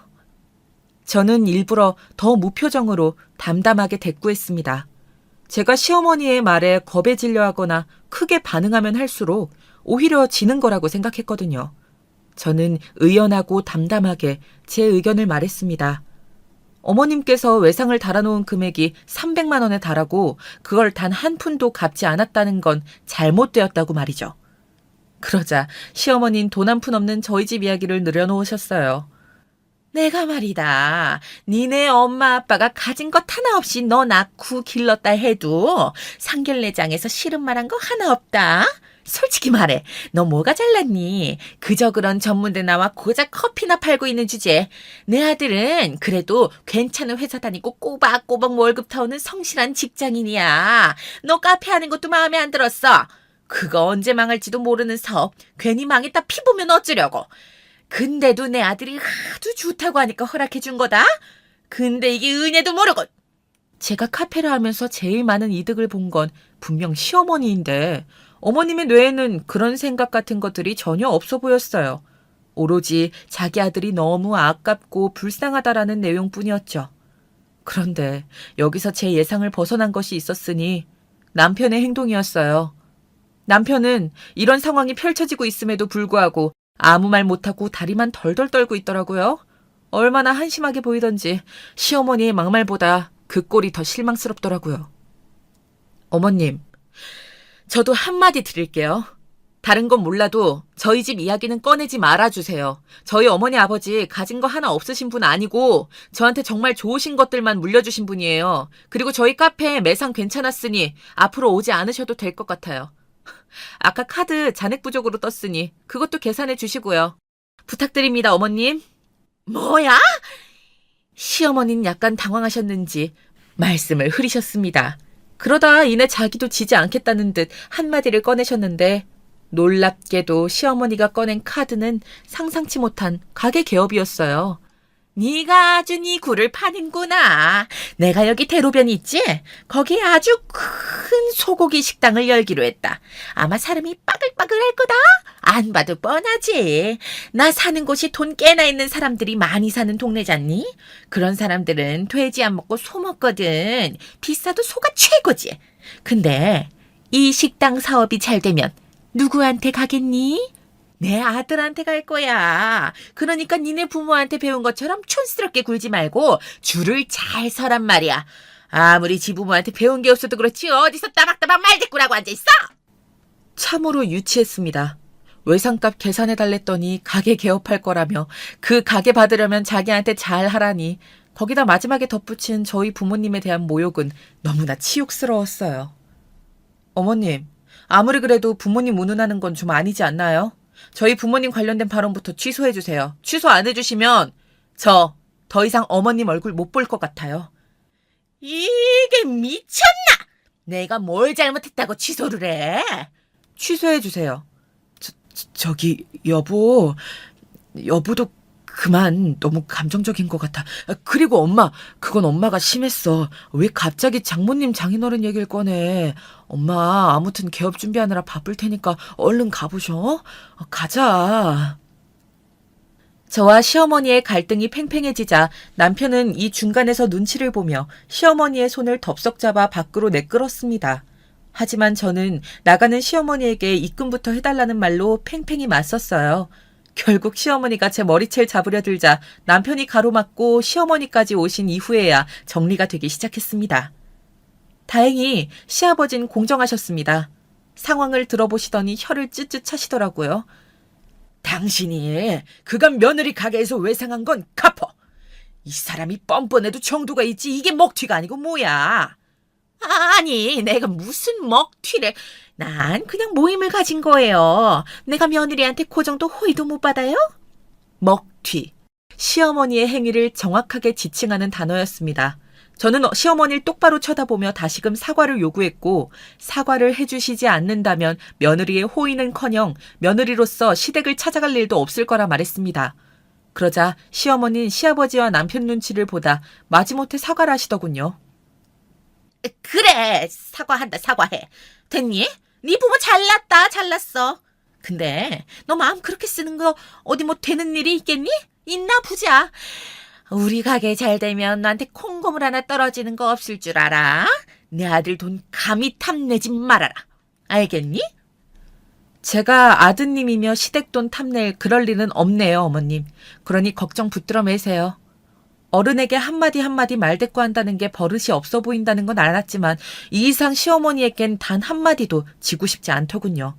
저는 일부러 더 무표정으로 담담하게 대꾸했습니다. 제가 시어머니의 말에 겁에 질려하거나 크게 반응하면 할수록 오히려 지는 거라고 생각했거든요. 저는 의연하고 담담하게 제 의견을 말했습니다. 어머님께서 외상을 달아놓은 금액이 300만 원에 달하고 그걸 단 한 푼도 갚지 않았다는 건 잘못되었다고 말이죠. 그러자 시어머니는 돈 한 푼 없는 저희 집 이야기를 늘어놓으셨어요. 내가 말이다. 니네 엄마 아빠가 가진 것 하나 없이 너 낳고 길렀다 해도 상견례장에서 싫은 말 한 거 하나 없다. 솔직히 말해. 너 뭐가 잘났니? 그저 그런 전문대 나와 고작 커피나 팔고 있는 주제에 내 아들은 그래도 괜찮은 회사 다니고 꼬박꼬박 월급 타오는 성실한 직장인이야. 너 카페 하는 것도 마음에 안 들었어. 그거 언제 망할지도 모르는 사업 괜히 망했다 피 보면 어쩌려고. 근데도 내 아들이 하도 좋다고 하니까 허락해 준 거다. 근데 이게 은혜도 모르고. 제가 카페를 하면서 제일 많은 이득을 본 건 분명 시어머니인데 어머님의 뇌에는 그런 생각 같은 것들이 전혀 없어 보였어요. 오로지 자기 아들이 너무 아깝고 불쌍하다라는 내용뿐이었죠. 그런데 여기서 제 예상을 벗어난 것이 있었으니 남편의 행동이었어요. 남편은 이런 상황이 펼쳐지고 있음에도 불구하고 아무 말 못하고 다리만 덜덜 떨고 있더라고요. 얼마나 한심하게 보이던지 시어머니의 막말보다 그 꼴이 더 실망스럽더라고요. 어머님, 저도 한마디 드릴게요. 다른 건 몰라도 저희 집 이야기는 꺼내지 말아주세요. 저희 어머니 아버지 가진 거 하나 없으신 분 아니고 저한테 정말 좋으신 것들만 물려주신 분이에요. 그리고 저희 카페 매상 괜찮았으니 앞으로 오지 않으셔도 될 것 같아요. 아까 카드 잔액 부족으로 떴으니 그것도 계산해 주시고요. 부탁드립니다, 어머님. 뭐야? 시어머니는 약간 당황하셨는지 말씀을 흐리셨습니다. 그러다 이내 자기도 지지 않겠다는 듯 한마디를 꺼내셨는데 놀랍게도 시어머니가 꺼낸 카드는 상상치 못한 가게 개업이었어요. 네가 아주 네 굴을 파는구나. 내가 여기 대로변 있지? 거기에 아주 큰 소고기 식당을 열기로 했다. 아마 사람이 빠글빠글할 거다. 안 봐도 뻔하지. 나 사는 곳이 돈 꽤나 있는 사람들이 많이 사는 동네잖니? 그런 사람들은 돼지 안 먹고 소 먹거든. 비싸도 소가 최고지. 근데 이 식당 사업이 잘 되면 누구한테 가겠니? 내 아들한테 갈 거야. 그러니까 니네 부모한테 배운 것처럼 촌스럽게 굴지 말고 줄을 잘 서란 말이야. 아무리 지 부모한테 배운 게 없어도 그렇지 어디서 따박따박 말대꾸라고 앉아있어? 참으로 유치했습니다. 외상값 계산해달랬더니 가게 개업할 거라며 그 가게 받으려면 자기한테 잘하라니 거기다 마지막에 덧붙인 저희 부모님에 대한 모욕은 너무나 치욕스러웠어요. 어머님, 아무리 그래도 부모님 운운하는 건 좀 아니지 않나요? 저희 부모님 관련된 발언부터 취소해주세요. 취소 안 해주시면 저 더 이상 어머님 얼굴 못 볼 것 같아요. 이게 미쳤나? 내가 뭘 잘못했다고 취소를 해? 취소해주세요. 저기 여보도 그만, 너무 감정적인 것 같아. 그리고 엄마, 그건 엄마가 심했어. 왜 갑자기 장모님 장인어른 얘기를 꺼내? 엄마, 아무튼 개업 준비하느라 바쁠 테니까 얼른 가보셔. 가자. 저와 시어머니의 갈등이 팽팽해지자 남편은 이 중간에서 눈치를 보며 시어머니의 손을 덥석 잡아 밖으로 내끌었습니다. 하지만 저는 나가는 시어머니에게 입금부터 해달라는 말로 팽팽히 맞섰어요. 결국 시어머니가 제 머리채를 잡으려 들자 남편이 가로막고 시어머니까지 오신 이후에야 정리가 되기 시작했습니다. 다행히 시아버진 공정하셨습니다. 상황을 들어보시더니 혀를 쯧쯧 차시더라고요. 당신이 그간 며느리 가게에서 외상한 건 갚어. 이 사람이 뻔뻔해도 정도가 있지 이게 먹튀가 아니고 뭐야. 아니, 내가 무슨 먹튀래. 난 그냥 모임을 가진 거예요. 내가 며느리한테 그 정도 호의도 못 받아요? 먹튀. 시어머니의 행위를 정확하게 지칭하는 단어였습니다. 저는 시어머니를 똑바로 쳐다보며 다시금 사과를 요구했고 사과를 해주시지 않는다면 며느리의 호의는커녕 며느리로서 시댁을 찾아갈 일도 없을 거라 말했습니다. 그러자 시어머니는 시아버지와 남편 눈치를 보다 마지못해 사과를 하시더군요. 그래, 사과한다, 사과해. 됐니? 네 부모 잘났다, 잘났어. 근데 너 마음 그렇게 쓰는 거 어디 뭐 되는 일이 있겠니? 있나 보자. 우리 가게 잘 되면 너한테 콩고물 하나 떨어지는 거 없을 줄 알아? 내 아들 돈 감히 탐내지 말아라. 알겠니? 제가 아드님이며 시댁돈 탐낼 그럴 일은 없네요, 어머님. 그러니 걱정 붙들어 매세요. 어른에게 한마디 한마디 말대꾸한다는 게 버릇이 없어 보인다는 건 알았지만 이 이상 시어머니에겐 단 한마디도 지고 싶지 않더군요.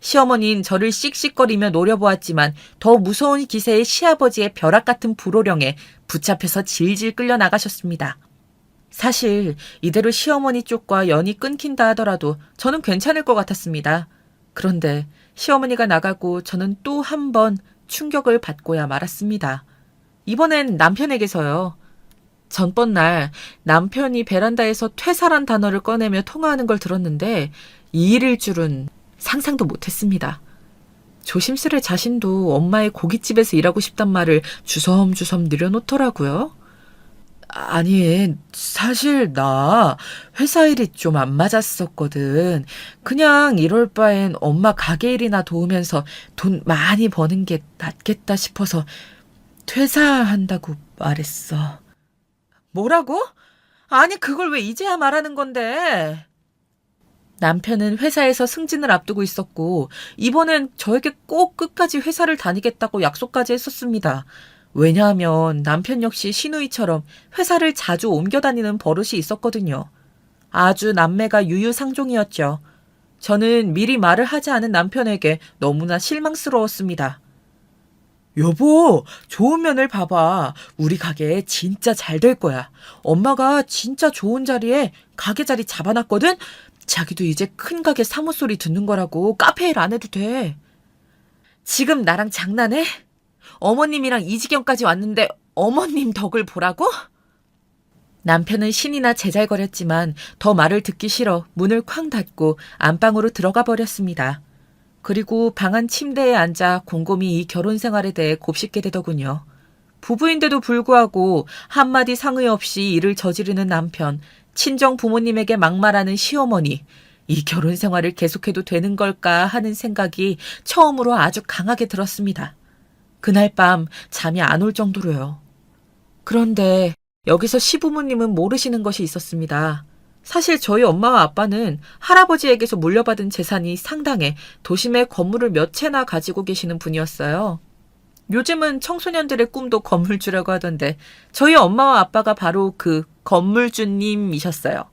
시어머니는 저를 씩씩거리며 노려보았지만 더 무서운 기세의 시아버지의 벼락 같은 불호령에 붙잡혀서 질질 끌려 나가셨습니다. 사실 이대로 시어머니 쪽과 연이 끊긴다 하더라도 저는 괜찮을 것 같았습니다. 그런데 시어머니가 나가고 저는 또 한 번 충격을 받고야 말았습니다. 이번엔 남편에게서요. 전번 날 남편이 베란다에서 퇴사란 단어를 꺼내며 통화하는 걸 들었는데 이 일일 줄은 상상도 못했습니다. 조심스레 자신도 엄마의 고깃집에서 일하고 싶단 말을 주섬주섬 늘여놓더라고요. 아니, 사실 나 회사 일이 좀 안 맞았었거든. 그냥 이럴 바엔 엄마 가게 일이나 도우면서 돈 많이 버는 게 낫겠다 싶어서 퇴사한다고 말했어. 뭐라고? 아니, 그걸 왜 이제야 말하는 건데? 남편은 회사에서 승진을 앞두고 있었고 이번엔 저에게 꼭 끝까지 회사를 다니겠다고 약속까지 했었습니다. 왜냐하면 남편 역시 시누이처럼 회사를 자주 옮겨 다니는 버릇이 있었거든요. 아주 남매가 유유상종이었죠. 저는 미리 말을 하지 않은 남편에게 너무나 실망스러웠습니다. 여보, 좋은 면을 봐봐. 우리 가게 진짜 잘 될 거야. 엄마가 진짜 좋은 자리에 가게 자리 잡아놨거든? 자기도 이제 큰 가게 사무소리 듣는 거라고 카페 일 안 해도 돼. 지금 나랑 장난해? 어머님이랑 이 지경까지 왔는데 어머님 덕을 보라고? 남편은 신이나 제잘거렸지만 더 말을 듣기 싫어 문을 쾅 닫고 안방으로 들어가 버렸습니다. 그리고 방 안 침대에 앉아 곰곰이 이 결혼 생활에 대해 곱씹게 되더군요. 부부인데도 불구하고 한마디 상의 없이 일을 저지르는 남편, 친정 부모님에게 막말하는 시어머니, 이 결혼 생활을 계속해도 되는 걸까 하는 생각이 처음으로 아주 강하게 들었습니다. 그날 밤 잠이 안 올 정도로요. 그런데 여기서 시부모님은 모르시는 것이 있었습니다. 사실 저희 엄마와 아빠는 할아버지에게서 물려받은 재산이 상당해 도심에 건물을 몇 채나 가지고 계시는 분이었어요. 요즘은 청소년들의 꿈도 건물주라고 하던데 저희 엄마와 아빠가 바로 그 건물주님이셨어요.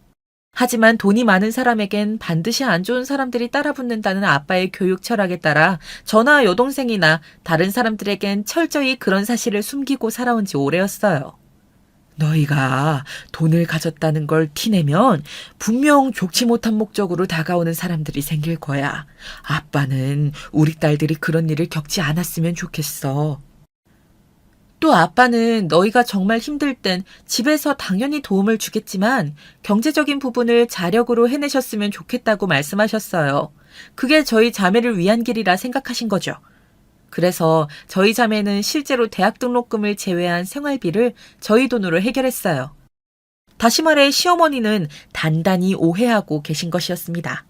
하지만 돈이 많은 사람에겐 반드시 안 좋은 사람들이 따라붙는다는 아빠의 교육 철학에 따라 저나 여동생이나 다른 사람들에겐 철저히 그런 사실을 숨기고 살아온 지 오래였어요. 너희가 돈을 가졌다는 걸 티내면 분명 좋지 못한 목적으로 다가오는 사람들이 생길 거야. 아빠는 우리 딸들이 그런 일을 겪지 않았으면 좋겠어. 또 아빠는 너희가 정말 힘들 땐 집에서 당연히 도움을 주겠지만 경제적인 부분을 자력으로 해내셨으면 좋겠다고 말씀하셨어요. 그게 저희 자매를 위한 길이라 생각하신 거죠. 그래서 저희 자매는 실제로 대학 등록금을 제외한 생활비를 저희 돈으로 해결했어요. 다시 말해 시어머니는 단단히 오해하고 계신 것이었습니다.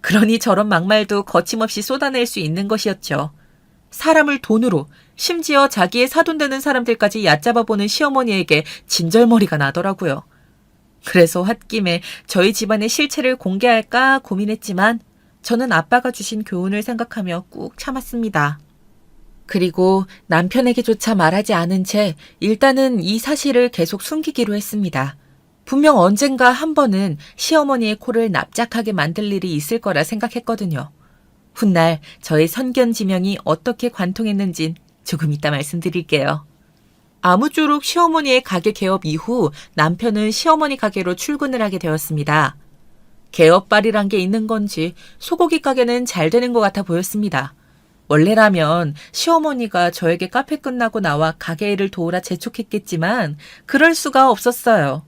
그러니 저런 막말도 거침없이 쏟아낼 수 있는 것이었죠. 사람을 돈으로, 심지어 자기의 사돈되는 사람들까지 얕잡아보는 시어머니에게 진절머리가 나더라고요. 그래서 홧김에 저희 집안의 실체를 공개할까 고민했지만 저는 아빠가 주신 교훈을 생각하며 꾹 참았습니다. 그리고 남편에게조차 말하지 않은 채 일단은 이 사실을 계속 숨기기로 했습니다. 분명 언젠가 한 번은 시어머니의 코를 납작하게 만들 일이 있을 거라 생각했거든요. 훗날 저의 선견지명이 어떻게 관통했는진 조금 이따 말씀드릴게요. 아무쪼록 시어머니의 가게 개업 이후 남편은 시어머니 가게로 출근을 하게 되었습니다. 개업발이란 게 있는 건지 소고기 가게는 잘 되는 것 같아 보였습니다. 원래라면 시어머니가 저에게 카페 끝나고 나와 가게 일을 도우라 재촉했겠지만 그럴 수가 없었어요.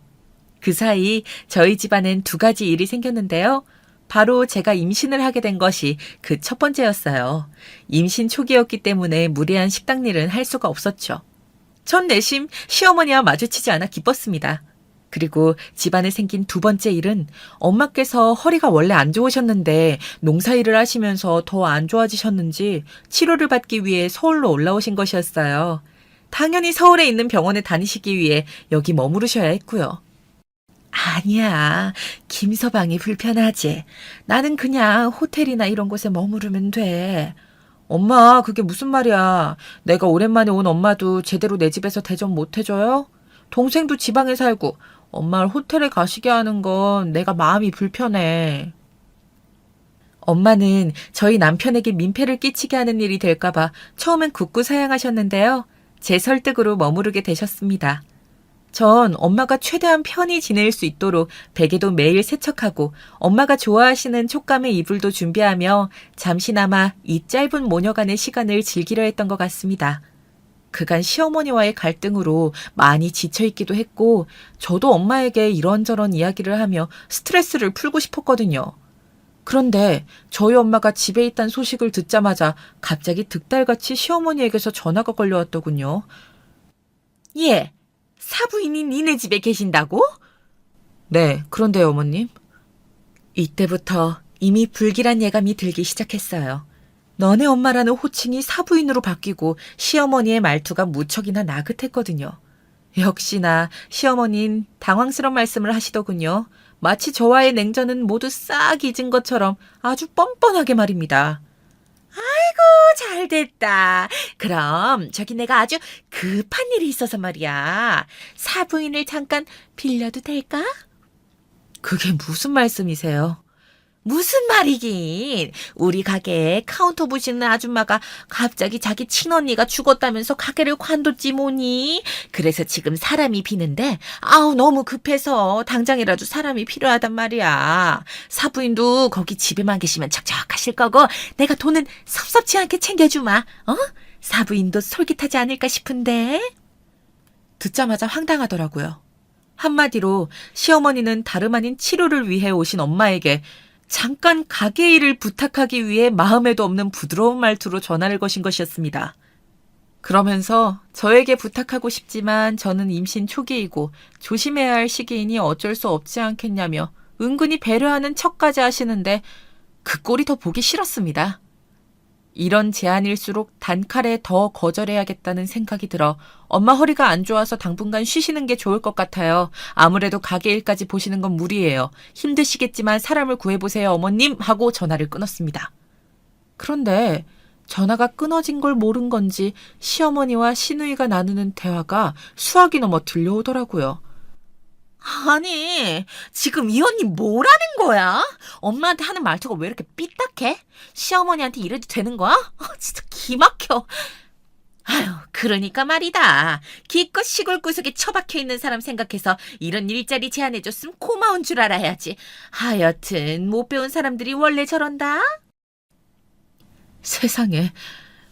그 사이 저희 집안엔 두 가지 일이 생겼는데요. 바로 제가 임신을 하게 된 것이 그 첫 번째였어요. 임신 초기였기 때문에 무리한 식당 일은 할 수가 없었죠. 전 내심 시어머니와 마주치지 않아 기뻤습니다. 그리고 집안에 생긴 두 번째 일은 엄마께서 허리가 원래 안 좋으셨는데 농사일을 하시면서 더 안 좋아지셨는지 치료를 받기 위해 서울로 올라오신 것이었어요. 당연히 서울에 있는 병원에 다니시기 위해 여기 머무르셔야 했고요. 아니야, 김서방이 불편하지. 나는 그냥 호텔이나 이런 곳에 머무르면 돼. 엄마, 그게 무슨 말이야. 내가 오랜만에 온 엄마도 제대로 내 집에서 대접 못 해줘요? 동생도 지방에 살고 엄마를 호텔에 가시게 하는 건 내가 마음이 불편해. 엄마는 저희 남편에게 민폐를 끼치게 하는 일이 될까봐 처음엔 굳고 사양하셨는데요. 제 설득으로 머무르게 되셨습니다. 전 엄마가 최대한 편히 지낼 수 있도록 베개도 매일 세척하고 엄마가 좋아하시는 촉감의 이불도 준비하며 잠시나마 이 짧은 모녀간의 시간을 즐기려 했던 것 같습니다. 그간 시어머니와의 갈등으로 많이 지쳐있기도 했고 저도 엄마에게 이런저런 이야기를 하며 스트레스를 풀고 싶었거든요. 그런데 저희 엄마가 집에 있다는 소식을 듣자마자 갑자기 득달같이 시어머니에게서 전화가 걸려왔더군요. 예, 사부인이 니네 집에 계신다고? 네, 그런데요, 어머님. 이때부터 이미 불길한 예감이 들기 시작했어요. 너네 엄마라는 호칭이 사부인으로 바뀌고 시어머니의 말투가 무척이나 나긋했거든요. 역시나 시어머니는 당황스러운 말씀을 하시더군요. 마치 저와의 냉전은 모두 싹 잊은 것처럼 아주 뻔뻔하게 말입니다. 잘됐다. 그럼 저기 내가 아주 급한 일이 있어서 말이야. 사부인을 잠깐 빌려도 될까? 그게 무슨 말씀이세요? 무슨 말이긴. 우리 가게에 카운터 보시는 아줌마가 갑자기 자기 친언니가 죽었다면서 가게를 관뒀지 뭐니. 그래서 지금 사람이 비는데 너무 급해서 당장이라도 사람이 필요하단 말이야. 사부인도 거기 집에만 계시면 척척하실 거고 내가 돈은 섭섭지 않게 챙겨주마. 사부인도 솔깃하지 않을까 싶은데. 듣자마자 황당하더라고요. 한마디로 시어머니는 다름 아닌 치료를 위해 오신 엄마에게 잠깐 가게 일을 부탁하기 위해 마음에도 없는 부드러운 말투로 전화를 거신 것이었습니다. 그러면서 저에게 부탁하고 싶지만 저는 임신 초기이고 조심해야 할 시기이니 어쩔 수 없지 않겠냐며 은근히 배려하는 척까지 하시는데 그 꼴이 더 보기 싫었습니다. 이런 제안일수록 단칼에 더 거절해야겠다는 생각이 들어 엄마 허리가 안 좋아서 당분간 쉬시는 게 좋을 것 같아요. 아무래도 가게 일까지 보시는 건 무리예요. 힘드시겠지만 사람을 구해보세요, 어머님 하고 전화를 끊었습니다. 그런데 전화가 끊어진 걸 모른 건지 시어머니와 시누이가 나누는 대화가 수학이 넘어 들려오더라고요. 아니, 지금 이 언니 뭐라는 거야? 엄마한테 하는 말투가 왜 이렇게 삐딱해? 시어머니한테 이래도 되는 거야? 진짜 기막혀. 아유, 그러니까 말이다. 기껏 시골 구석에 처박혀 있는 사람 생각해서 이런 일자리 제안해줬으면 고마운 줄 알아야지. 하여튼 못 배운 사람들이 원래 저런다. 세상에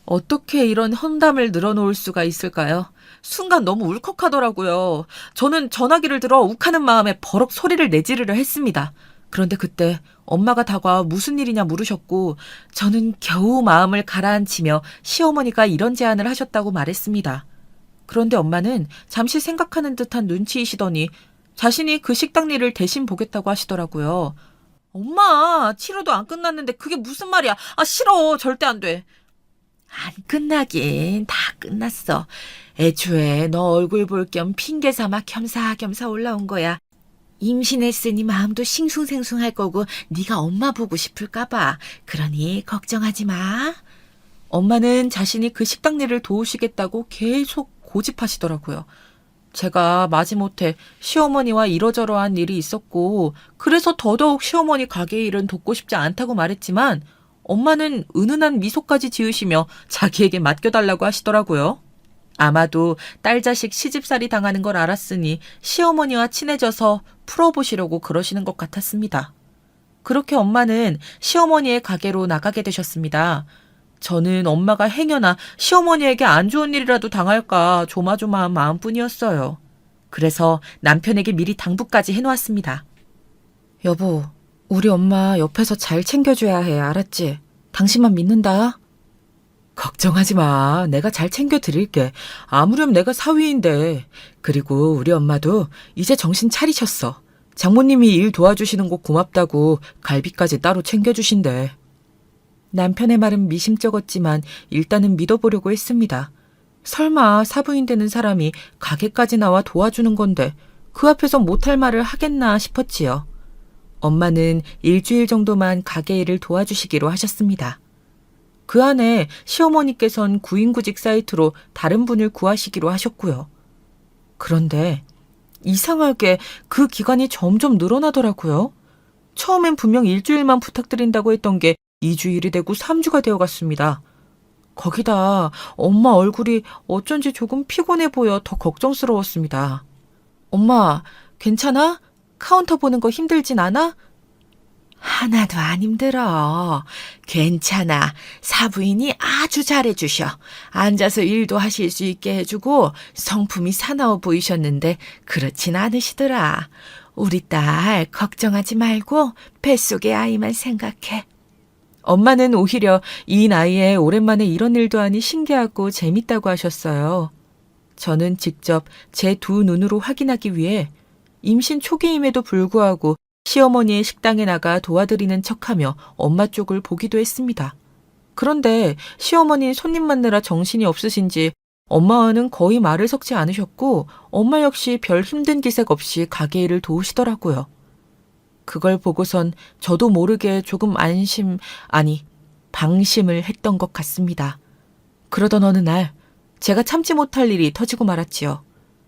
어떻게 이런 헌담을 늘어놓을 수가 있을까요? 순간 너무 울컥하더라고요. 저는 전화기를 들어 욱하는 마음에 버럭 소리를 내지르려 했습니다. 그런데 그때 엄마가 다가와 무슨 일이냐 물으셨고 저는 겨우 마음을 가라앉히며 시어머니가 이런 제안을 하셨다고 말했습니다. 그런데 엄마는 잠시 생각하는 듯한 눈치이시더니 자신이 그 식당 일을 대신 보겠다고 하시더라고요. 엄마, 치료도 안 끝났는데 그게 무슨 말이야? 아, 싫어. 절대 안 돼. 안 끝나긴 다 끝났어. 애초에 너 얼굴 볼 겸 핑계 삼아 겸사겸사 올라온 거야. 임신했으니 마음도 싱숭생숭할 거고 네가 엄마 보고 싶을까 봐. 그러니 걱정하지 마. 엄마는 자신이 그 식당 일을 도우시겠다고 계속 고집하시더라고요. 제가 마지못해 시어머니와 이러저러한 일이 있었고 그래서 더더욱 시어머니 가게 일은 돕고 싶지 않다고 말했지만 엄마는 은은한 미소까지 지으시며 자기에게 맡겨달라고 하시더라고요. 아마도 딸 자식 시집살이 당하는 걸 알았으니 시어머니와 친해져서 풀어보시려고 그러시는 것 같았습니다. 그렇게 엄마는 시어머니의 가게로 나가게 되셨습니다. 저는 엄마가 행여나 시어머니에게 안 좋은 일이라도 당할까 조마조마한 마음뿐이었어요. 그래서 남편에게 미리 당부까지 해놓았습니다. 여보, 우리 엄마 옆에서 잘 챙겨줘야 해, 알았지? 당신만 믿는다. 걱정하지 마. 내가 잘 챙겨드릴게. 아무렴 내가 사위인데. 그리고 우리 엄마도 이제 정신 차리셨어. 장모님이 일 도와주시는 거 고맙다고 갈비까지 따로 챙겨주신대. 남편의 말은 미심쩍었지만 일단은 믿어보려고 했습니다. 설마 사부인 되는 사람이 가게까지 나와 도와주는 건데 그 앞에서 못할 말을 하겠나 싶었지요. 엄마는 일주일 정도만 가게 일을 도와주시기로 하셨습니다. 그 안에 시어머니께선 구인구직 사이트로 다른 분을 구하시기로 하셨고요. 그런데 이상하게 그 기간이 점점 늘어나더라고요. 처음엔 분명 일주일만 부탁드린다고 했던 게 2주일이 되고 3주가 되어갔습니다. 거기다 엄마 얼굴이 어쩐지 조금 피곤해 보여 더 걱정스러웠습니다. 엄마, 괜찮아? 카운터 보는 거 힘들진 않아? 하나도 안 힘들어. 괜찮아. 사부인이 아주 잘해주셔. 앉아서 일도 하실 수 있게 해주고 성품이 사나워 보이셨는데 그렇진 않으시더라. 우리 딸 걱정하지 말고 뱃속의 아이만 생각해. 엄마는 오히려 이 나이에 오랜만에 이런 일도 하니 신기하고 재밌다고 하셨어요. 저는 직접 제 두 눈으로 확인하기 위해 임신 초기임에도 불구하고 시어머니의 식당에 나가 도와드리는 척하며 엄마 쪽을 보기도 했습니다. 그런데 시어머니 손님 맞느라 정신이 없으신지 엄마와는 거의 말을 섞지 않으셨고 엄마 역시 별 힘든 기색 없이 가게 일을 도우시더라고요. 그걸 보고선 저도 모르게 조금 방심을 했던 것 같습니다. 그러던 어느 날 제가 참지 못할 일이 터지고 말았지요.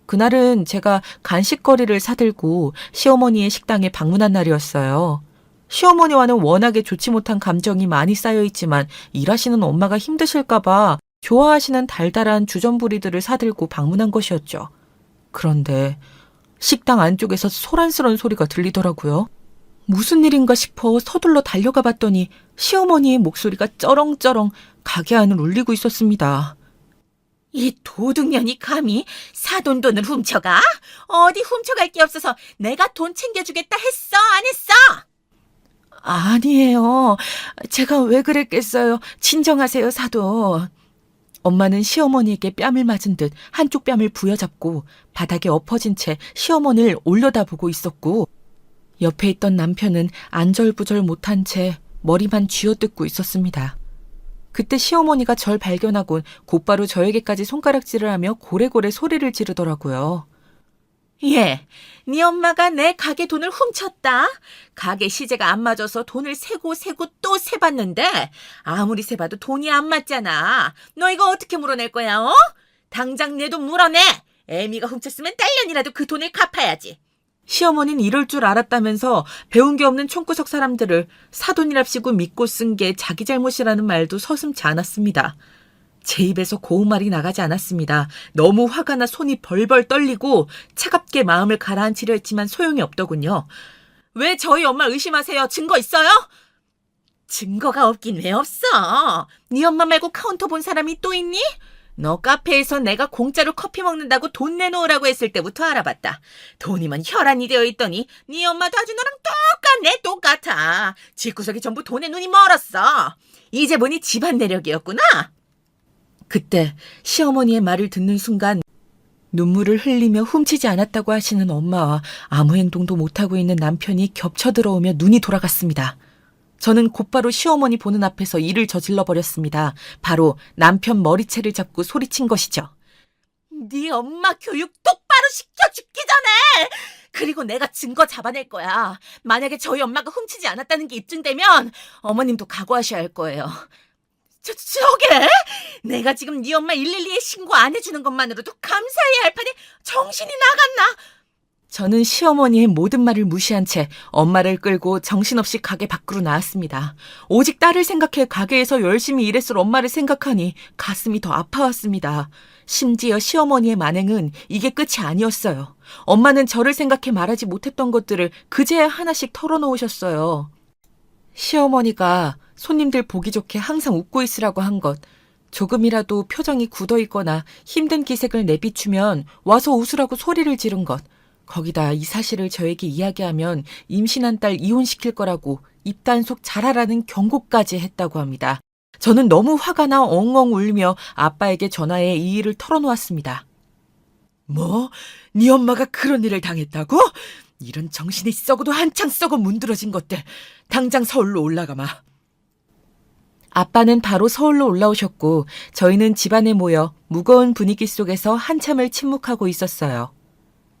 그날은 제가 간식거리를 사들고 시어머니의 식당에 방문한 날이었어요. 시어머니와는 워낙에 좋지 못한 감정이 많이 쌓여있지만 일하시는 엄마가 힘드실까봐 좋아하시는 달달한 주전부리들을 사들고 방문한 것이었죠. 그런데 식당 안쪽에서 소란스러운 소리가 들리더라고요. 무슨 일인가 싶어 서둘러 달려가 봤더니 시어머니의 목소리가 쩌렁쩌렁 가게 안을 울리고 있었습니다. 이 도둑년이 감히 사돈돈을 훔쳐가? 어디 훔쳐갈 게 없어서 내가 돈 챙겨주겠다 했어? 안 했어? 아니에요. 제가 왜 그랬겠어요. 진정하세요, 사돈. 엄마는 시어머니에게 뺨을 맞은 듯 한쪽 뺨을 부여잡고 바닥에 엎어진 채 시어머니를 올려다보고 있었고 옆에 있던 남편은 안절부절 못한 채 머리만 쥐어뜯고 있었습니다. 그때 시어머니가 절 발견하곤 곧바로 저에게까지 손가락질을 하며 고래고래 소리를 지르더라고요. 예, 네 엄마가 내 가게 돈을 훔쳤다. 가게 시세가 안 맞아서 돈을 세고 또 세봤는데 아무리 세봐도 돈이 안 맞잖아. 너 이거 어떻게 물어낼 거야, 어? 당장 내 돈 물어내. 애미가 훔쳤으면 딸년이라도 그 돈을 갚아야지. 시어머니는 이럴 줄 알았다면서 배운 게 없는 촌구석 사람들을 사돈이랍시고 믿고 쓴 게 자기 잘못이라는 말도 서슴지 않았습니다. 제 입에서 고운 말이 나가지 않았습니다. 너무 화가 나 손이 벌벌 떨리고 차갑게 마음을 가라앉히려 했지만 소용이 없더군요. 왜 저희 엄마 의심하세요? 증거 있어요? 증거가 없긴 왜 없어? 네 엄마 말고 카운터 본 사람이 또 있니? 너 카페에서 내가 공짜로 커피 먹는다고 돈 내놓으라고 했을 때부터 알아봤다. 돈이면 혈안이 되어 있더니 네 엄마도 아주 너랑 똑같아. 집구석이 전부 돈에 눈이 멀었어. 이제 보니 집안 내력이었구나. 그때 시어머니의 말을 듣는 순간 눈물을 흘리며 훔치지 않았다고 하시는 엄마와 아무 행동도 못하고 있는 남편이 겹쳐 들어오며 눈이 돌아갔습니다. 저는 곧바로 시어머니 보는 앞에서 일을 저질러 버렸습니다. 바로 남편 머리채를 잡고 소리친 것이죠. 네 엄마 교육 똑바로 시켜 죽기 전에! 그리고 내가 증거 잡아낼 거야. 만약에 저희 엄마가 훔치지 않았다는 게 입증되면 어머님도 각오하셔야 할 거예요. 저게? 내가 지금 네 엄마 112에 신고 안 해주는 것만으로도 감사해야 할 판에 정신이 나갔나? 저는 시어머니의 모든 말을 무시한 채 엄마를 끌고 정신없이 가게 밖으로 나왔습니다. 오직 딸을 생각해 가게에서 열심히 일했을 엄마를 생각하니 가슴이 더 아파왔습니다. 심지어 시어머니의 만행은 이게 끝이 아니었어요. 엄마는 저를 생각해 말하지 못했던 것들을 그제야 하나씩 털어놓으셨어요. 시어머니가 손님들 보기 좋게 항상 웃고 있으라고 한 것, 조금이라도 표정이 굳어있거나 힘든 기색을 내비추면 와서 웃으라고 소리를 지른 것, 거기다 이 사실을 저에게 이야기하면 임신한 딸 이혼시킬 거라고 입단속 잘하라는 경고까지 했다고 합니다. 저는 너무 화가 나 엉엉 울며 아빠에게 전화해 이 일을 털어놓았습니다. 뭐? 네 엄마가 그런 일을 당했다고? 이런 정신이 썩어도 한창 썩어 문드러진 것들. 당장 서울로 올라가마. 아빠는 바로 서울로 올라오셨고 저희는 집안에 모여 무거운 분위기 속에서 한참을 침묵하고 있었어요.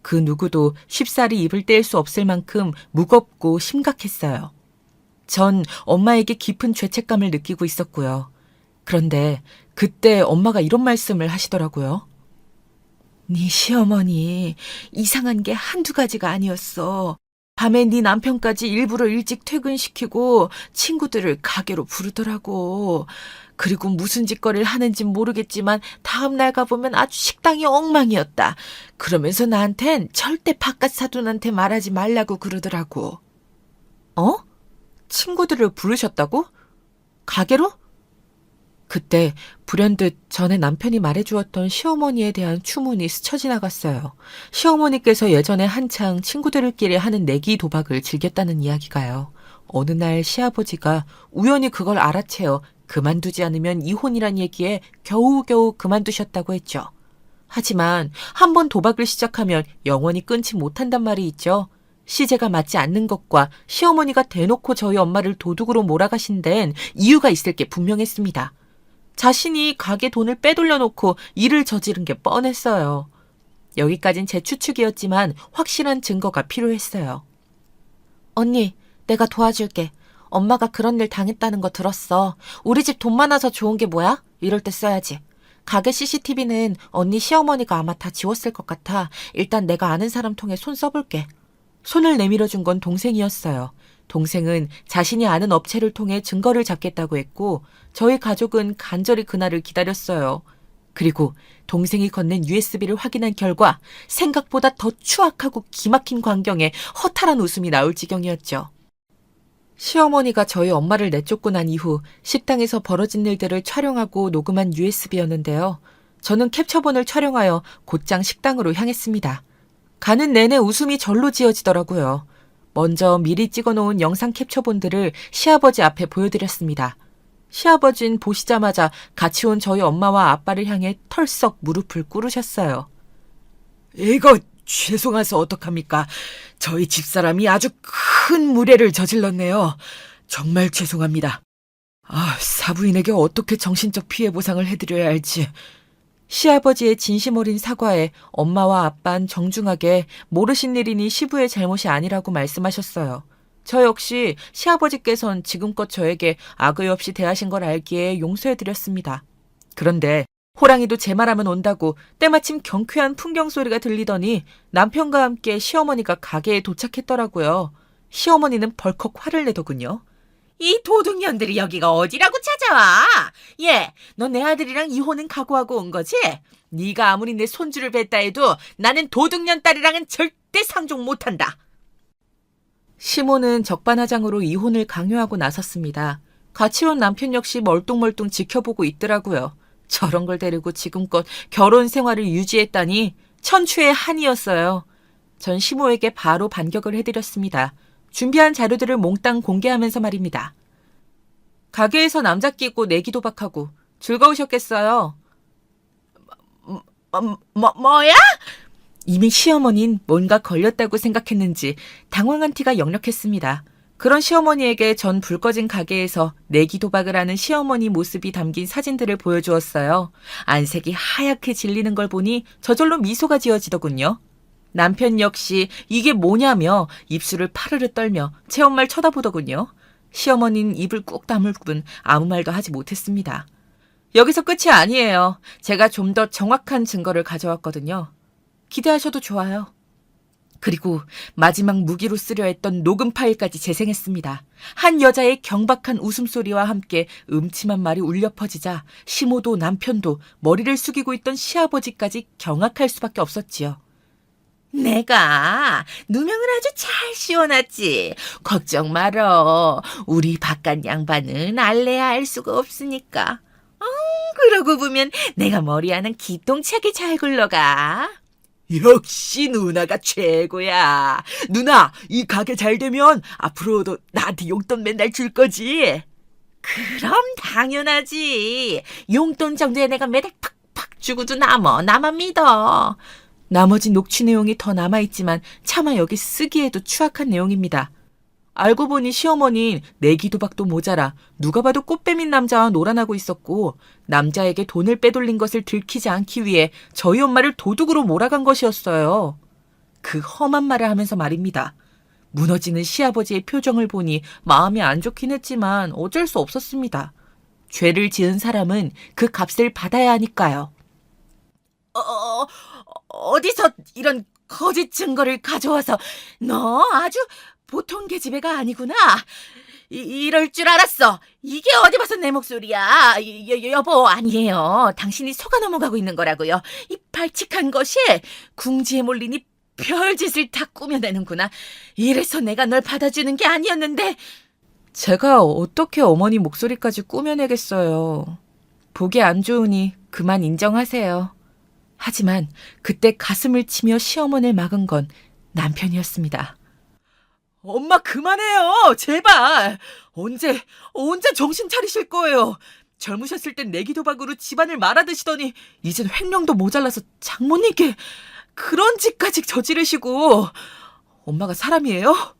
그 누구도 쉽사리 입을 뗄 수 없을 만큼 무겁고 심각했어요. 전 엄마에게 깊은 죄책감을 느끼고 있었고요. 그런데 그때 엄마가 이런 말씀을 하시더라고요. 네 시어머니 이상한 게 한두 가지가 아니었어. 밤에 네 남편까지 일부러 일찍 퇴근시키고 친구들을 가게로 부르더라고. 그리고 무슨 짓거리를 하는진 모르겠지만 다음날 가보면 아주 식당이 엉망이었다. 그러면서 나한텐 절대 바깥 사돈한테 말하지 말라고 그러더라고. 어? 친구들을 부르셨다고? 가게로? 그때 불현듯 전에 남편이 말해주었던 시어머니에 대한 추문이 스쳐 지나갔어요. 시어머니께서 예전에 한창 친구들끼리 하는 내기 도박을 즐겼다는 이야기가요. 어느 날 시아버지가 우연히 그걸 알아채어 그만두지 않으면 이혼이란 얘기에 겨우겨우 그만두셨다고 했죠. 하지만 한번 도박을 시작하면 영원히 끊지 못한단 말이 있죠. 시제가 맞지 않는 것과 시어머니가 대놓고 저희 엄마를 도둑으로 몰아가신 데엔 이유가 있을 게 분명했습니다. 자신이 가게 돈을 빼돌려놓고 일을 저지른 게 뻔했어요. 여기까진 제 추측이었지만 확실한 증거가 필요했어요. 언니, 내가 도와줄게. 엄마가 그런 일 당했다는 거 들었어. 우리 집 돈 많아서 좋은 게 뭐야? 이럴 때 써야지. 가게 CCTV는 언니 시어머니가 아마 다 지웠을 것 같아. 일단 내가 아는 사람 통해 손 써볼게. 손을 내밀어준 건 동생이었어요. 동생은 자신이 아는 업체를 통해 증거를 잡겠다고 했고 저희 가족은 간절히 그날을 기다렸어요. 그리고 동생이 건넨 USB를 확인한 결과 생각보다 더 추악하고 기막힌 광경에 허탈한 웃음이 나올 지경이었죠. 시어머니가 저희 엄마를 내쫓고 난 이후 식당에서 벌어진 일들을 촬영하고 녹음한 USB였는데요. 저는 캡처본을 촬영하여 곧장 식당으로 향했습니다. 가는 내내 웃음이 절로 지어지더라고요. 먼저 미리 찍어놓은 영상 캡처본들을 시아버지 앞에 보여드렸습니다. 시아버진 보시자마자 같이 온 저희 엄마와 아빠를 향해 털썩 무릎을 꿇으셨어요. 이거 죄송해서 어떡합니까? 저희 집사람이 아주 큰 무례를 저질렀네요. 정말 죄송합니다. 사부인에게 어떻게 정신적 피해 보상을 해드려야 할지. 시아버지의 진심 어린 사과에 엄마와 아빠는 정중하게 모르신 일이니 시부의 잘못이 아니라고 말씀하셨어요. 저 역시 시아버지께선 지금껏 저에게 악의 없이 대하신 걸 알기에 용서해드렸습니다. 그런데 호랑이도 제 말하면 온다고 때마침 경쾌한 풍경 소리가 들리더니 남편과 함께 시어머니가 가게에 도착했더라고요. 시어머니는 벌컥 화를 내더군요. 이 도둑년들이 여기가 어디라고 찾아와? 얘, 너 내 아들이랑 이혼은 각오하고 온 거지? 네가 아무리 내 손주를 뵀다 해도 나는 도둑년 딸이랑은 절대 상종 못한다. 시모는 적반하장으로 이혼을 강요하고 나섰습니다. 같이 온 남편 역시 멀뚱멀뚱 지켜보고 있더라고요. 저런 걸 데리고 지금껏 결혼 생활을 유지했다니 천추의 한이었어요. 전 시모에게 바로 반격을 해드렸습니다. 준비한 자료들을 몽땅 공개하면서 말입니다. 가게에서 남자 끼고 내기 도박하고 즐거우셨겠어요. 뭐야? 이미 시어머니는 뭔가 걸렸다고 생각했는지 당황한 티가 역력했습니다. 그런 시어머니에게 전 불 꺼진 가게에서 내기 도박을 하는 시어머니 모습이 담긴 사진들을 보여주었어요. 안색이 하얗게 질리는 걸 보니 저절로 미소가 지어지더군요. 남편 역시 이게 뭐냐며 입술을 파르르 떨며 체험말 쳐다보더군요. 시어머니는 입을 꾹 다물 뿐 아무 말도 하지 못했습니다. 여기서 끝이 아니에요. 제가 좀 더 정확한 증거를 가져왔거든요. 기대하셔도 좋아요. 그리고 마지막 무기로 쓰려 했던 녹음 파일까지 재생했습니다. 한 여자의 경박한 웃음소리와 함께 음침한 말이 울려 퍼지자 시모도 남편도 머리를 숙이고 있던 시아버지까지 경악할 수밖에 없었지요. 내가 누명을 아주 잘 씌워놨지. 걱정 말어. 우리 바깥 양반은 알래야 알 수가 없으니까. 그러고 보면 내가 머리하는 기똥차게 잘 굴러가. 역시 누나가 최고야. 누나, 이 가게 잘 되면 앞으로도 나한테 용돈 맨날 줄 거지? 그럼 당연하지. 용돈 정도에 내가 매달 팍팍 주고도 남어. 나만 믿어. 나머지 녹취 내용이 더 남아있지만 차마 여기 쓰기에도 추악한 내용입니다. 알고 보니 시어머니는 내기 도박도 모자라 누가 봐도 꽃뱀인 남자와 놀아나고 있었고 남자에게 돈을 빼돌린 것을 들키지 않기 위해 저희 엄마를 도둑으로 몰아간 것이었어요. 그 험한 말을 하면서 말입니다. 무너지는 시아버지의 표정을 보니 마음이 안 좋긴 했지만 어쩔 수 없었습니다. 죄를 지은 사람은 그 값을 받아야 하니까요. 어디서 이런 거짓 증거를 가져와서 너 아주 보통 계집애가 아니구나. 이럴 줄 알았어. 이게 어디 봐서 내 목소리야. 여보, 아니에요. 당신이 속아 넘어가고 있는 거라고요. 이 발칙한 것이 궁지에 몰린 이 별짓을 다 꾸며내는구나. 이래서 내가 널 받아주는 게 아니었는데. 제가 어떻게 어머니 목소리까지 꾸며내겠어요. 보기 안 좋으니 그만 인정하세요. 하지만 그때 가슴을 치며 시어머니를 막은 건 남편이었습니다. 엄마 그만해요. 제발. 언제 정신 차리실 거예요. 젊으셨을 땐 내기 도박으로 집안을 말아드시더니 이젠 횡령도 모자라서 장모님께 그런 짓까지 저지르시고. 엄마가 사람이에요?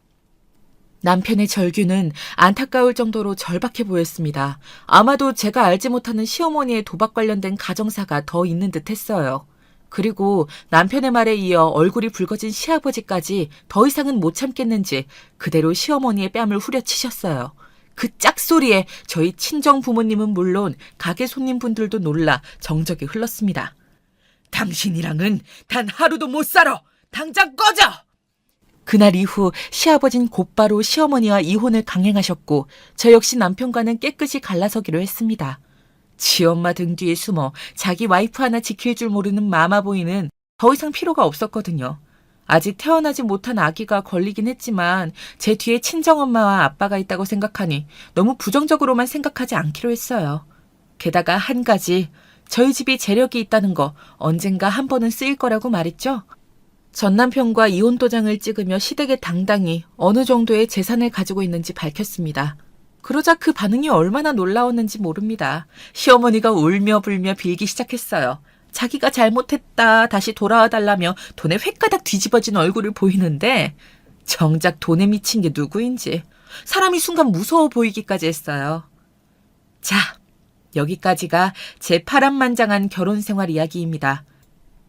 남편의 절규는 안타까울 정도로 절박해 보였습니다. 아마도 제가 알지 못하는 시어머니의 도박 관련된 가정사가 더 있는 듯 했어요. 그리고 남편의 말에 이어 얼굴이 붉어진 시아버지까지 더 이상은 못 참겠는지 그대로 시어머니의 뺨을 후려치셨어요. 그 짝소리에 저희 친정 부모님은 물론 가게 손님분들도 놀라 정적이 흘렀습니다. 당신이랑은 단 하루도 못 살아! 당장 꺼져! 그날 이후 시아버진 곧바로 시어머니와 이혼을 강행하셨고 저 역시 남편과는 깨끗이 갈라서기로 했습니다. 지엄마 등 뒤에 숨어 자기 와이프 하나 지킬 줄 모르는 마마보이는 더 이상 필요가 없었거든요. 아직 태어나지 못한 아기가 걸리긴 했지만 제 뒤에 친정엄마와 아빠가 있다고 생각하니 너무 부정적으로만 생각하지 않기로 했어요. 게다가 한 가지, 저희 집이 재력이 있다는 거 언젠가 한 번은 쓰일 거라고 말했죠. 전 남편과 이혼 도장을 찍으며 시댁에 당당히 어느 정도의 재산을 가지고 있는지 밝혔습니다. 그러자 그 반응이 얼마나 놀라웠는지 모릅니다. 시어머니가 울며 불며 빌기 시작했어요. 자기가 잘못했다, 다시 돌아와 달라며 돈에 횟가닥 뒤집어진 얼굴을 보이는데 정작 돈에 미친 게 누구인지 사람이 순간 무서워 보이기까지 했어요. 자, 여기까지가 제 파란만장한 결혼 생활 이야기입니다.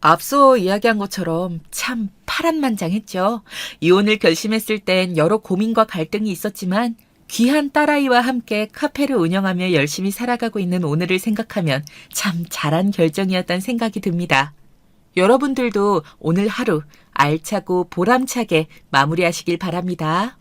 앞서 이야기한 것처럼 참 파란만장했죠. 이혼을 결심했을 땐 여러 고민과 갈등이 있었지만 귀한 딸아이와 함께 카페를 운영하며 열심히 살아가고 있는 오늘을 생각하면 참 잘한 결정이었다는 생각이 듭니다. 여러분들도 오늘 하루 알차고 보람차게 마무리하시길 바랍니다.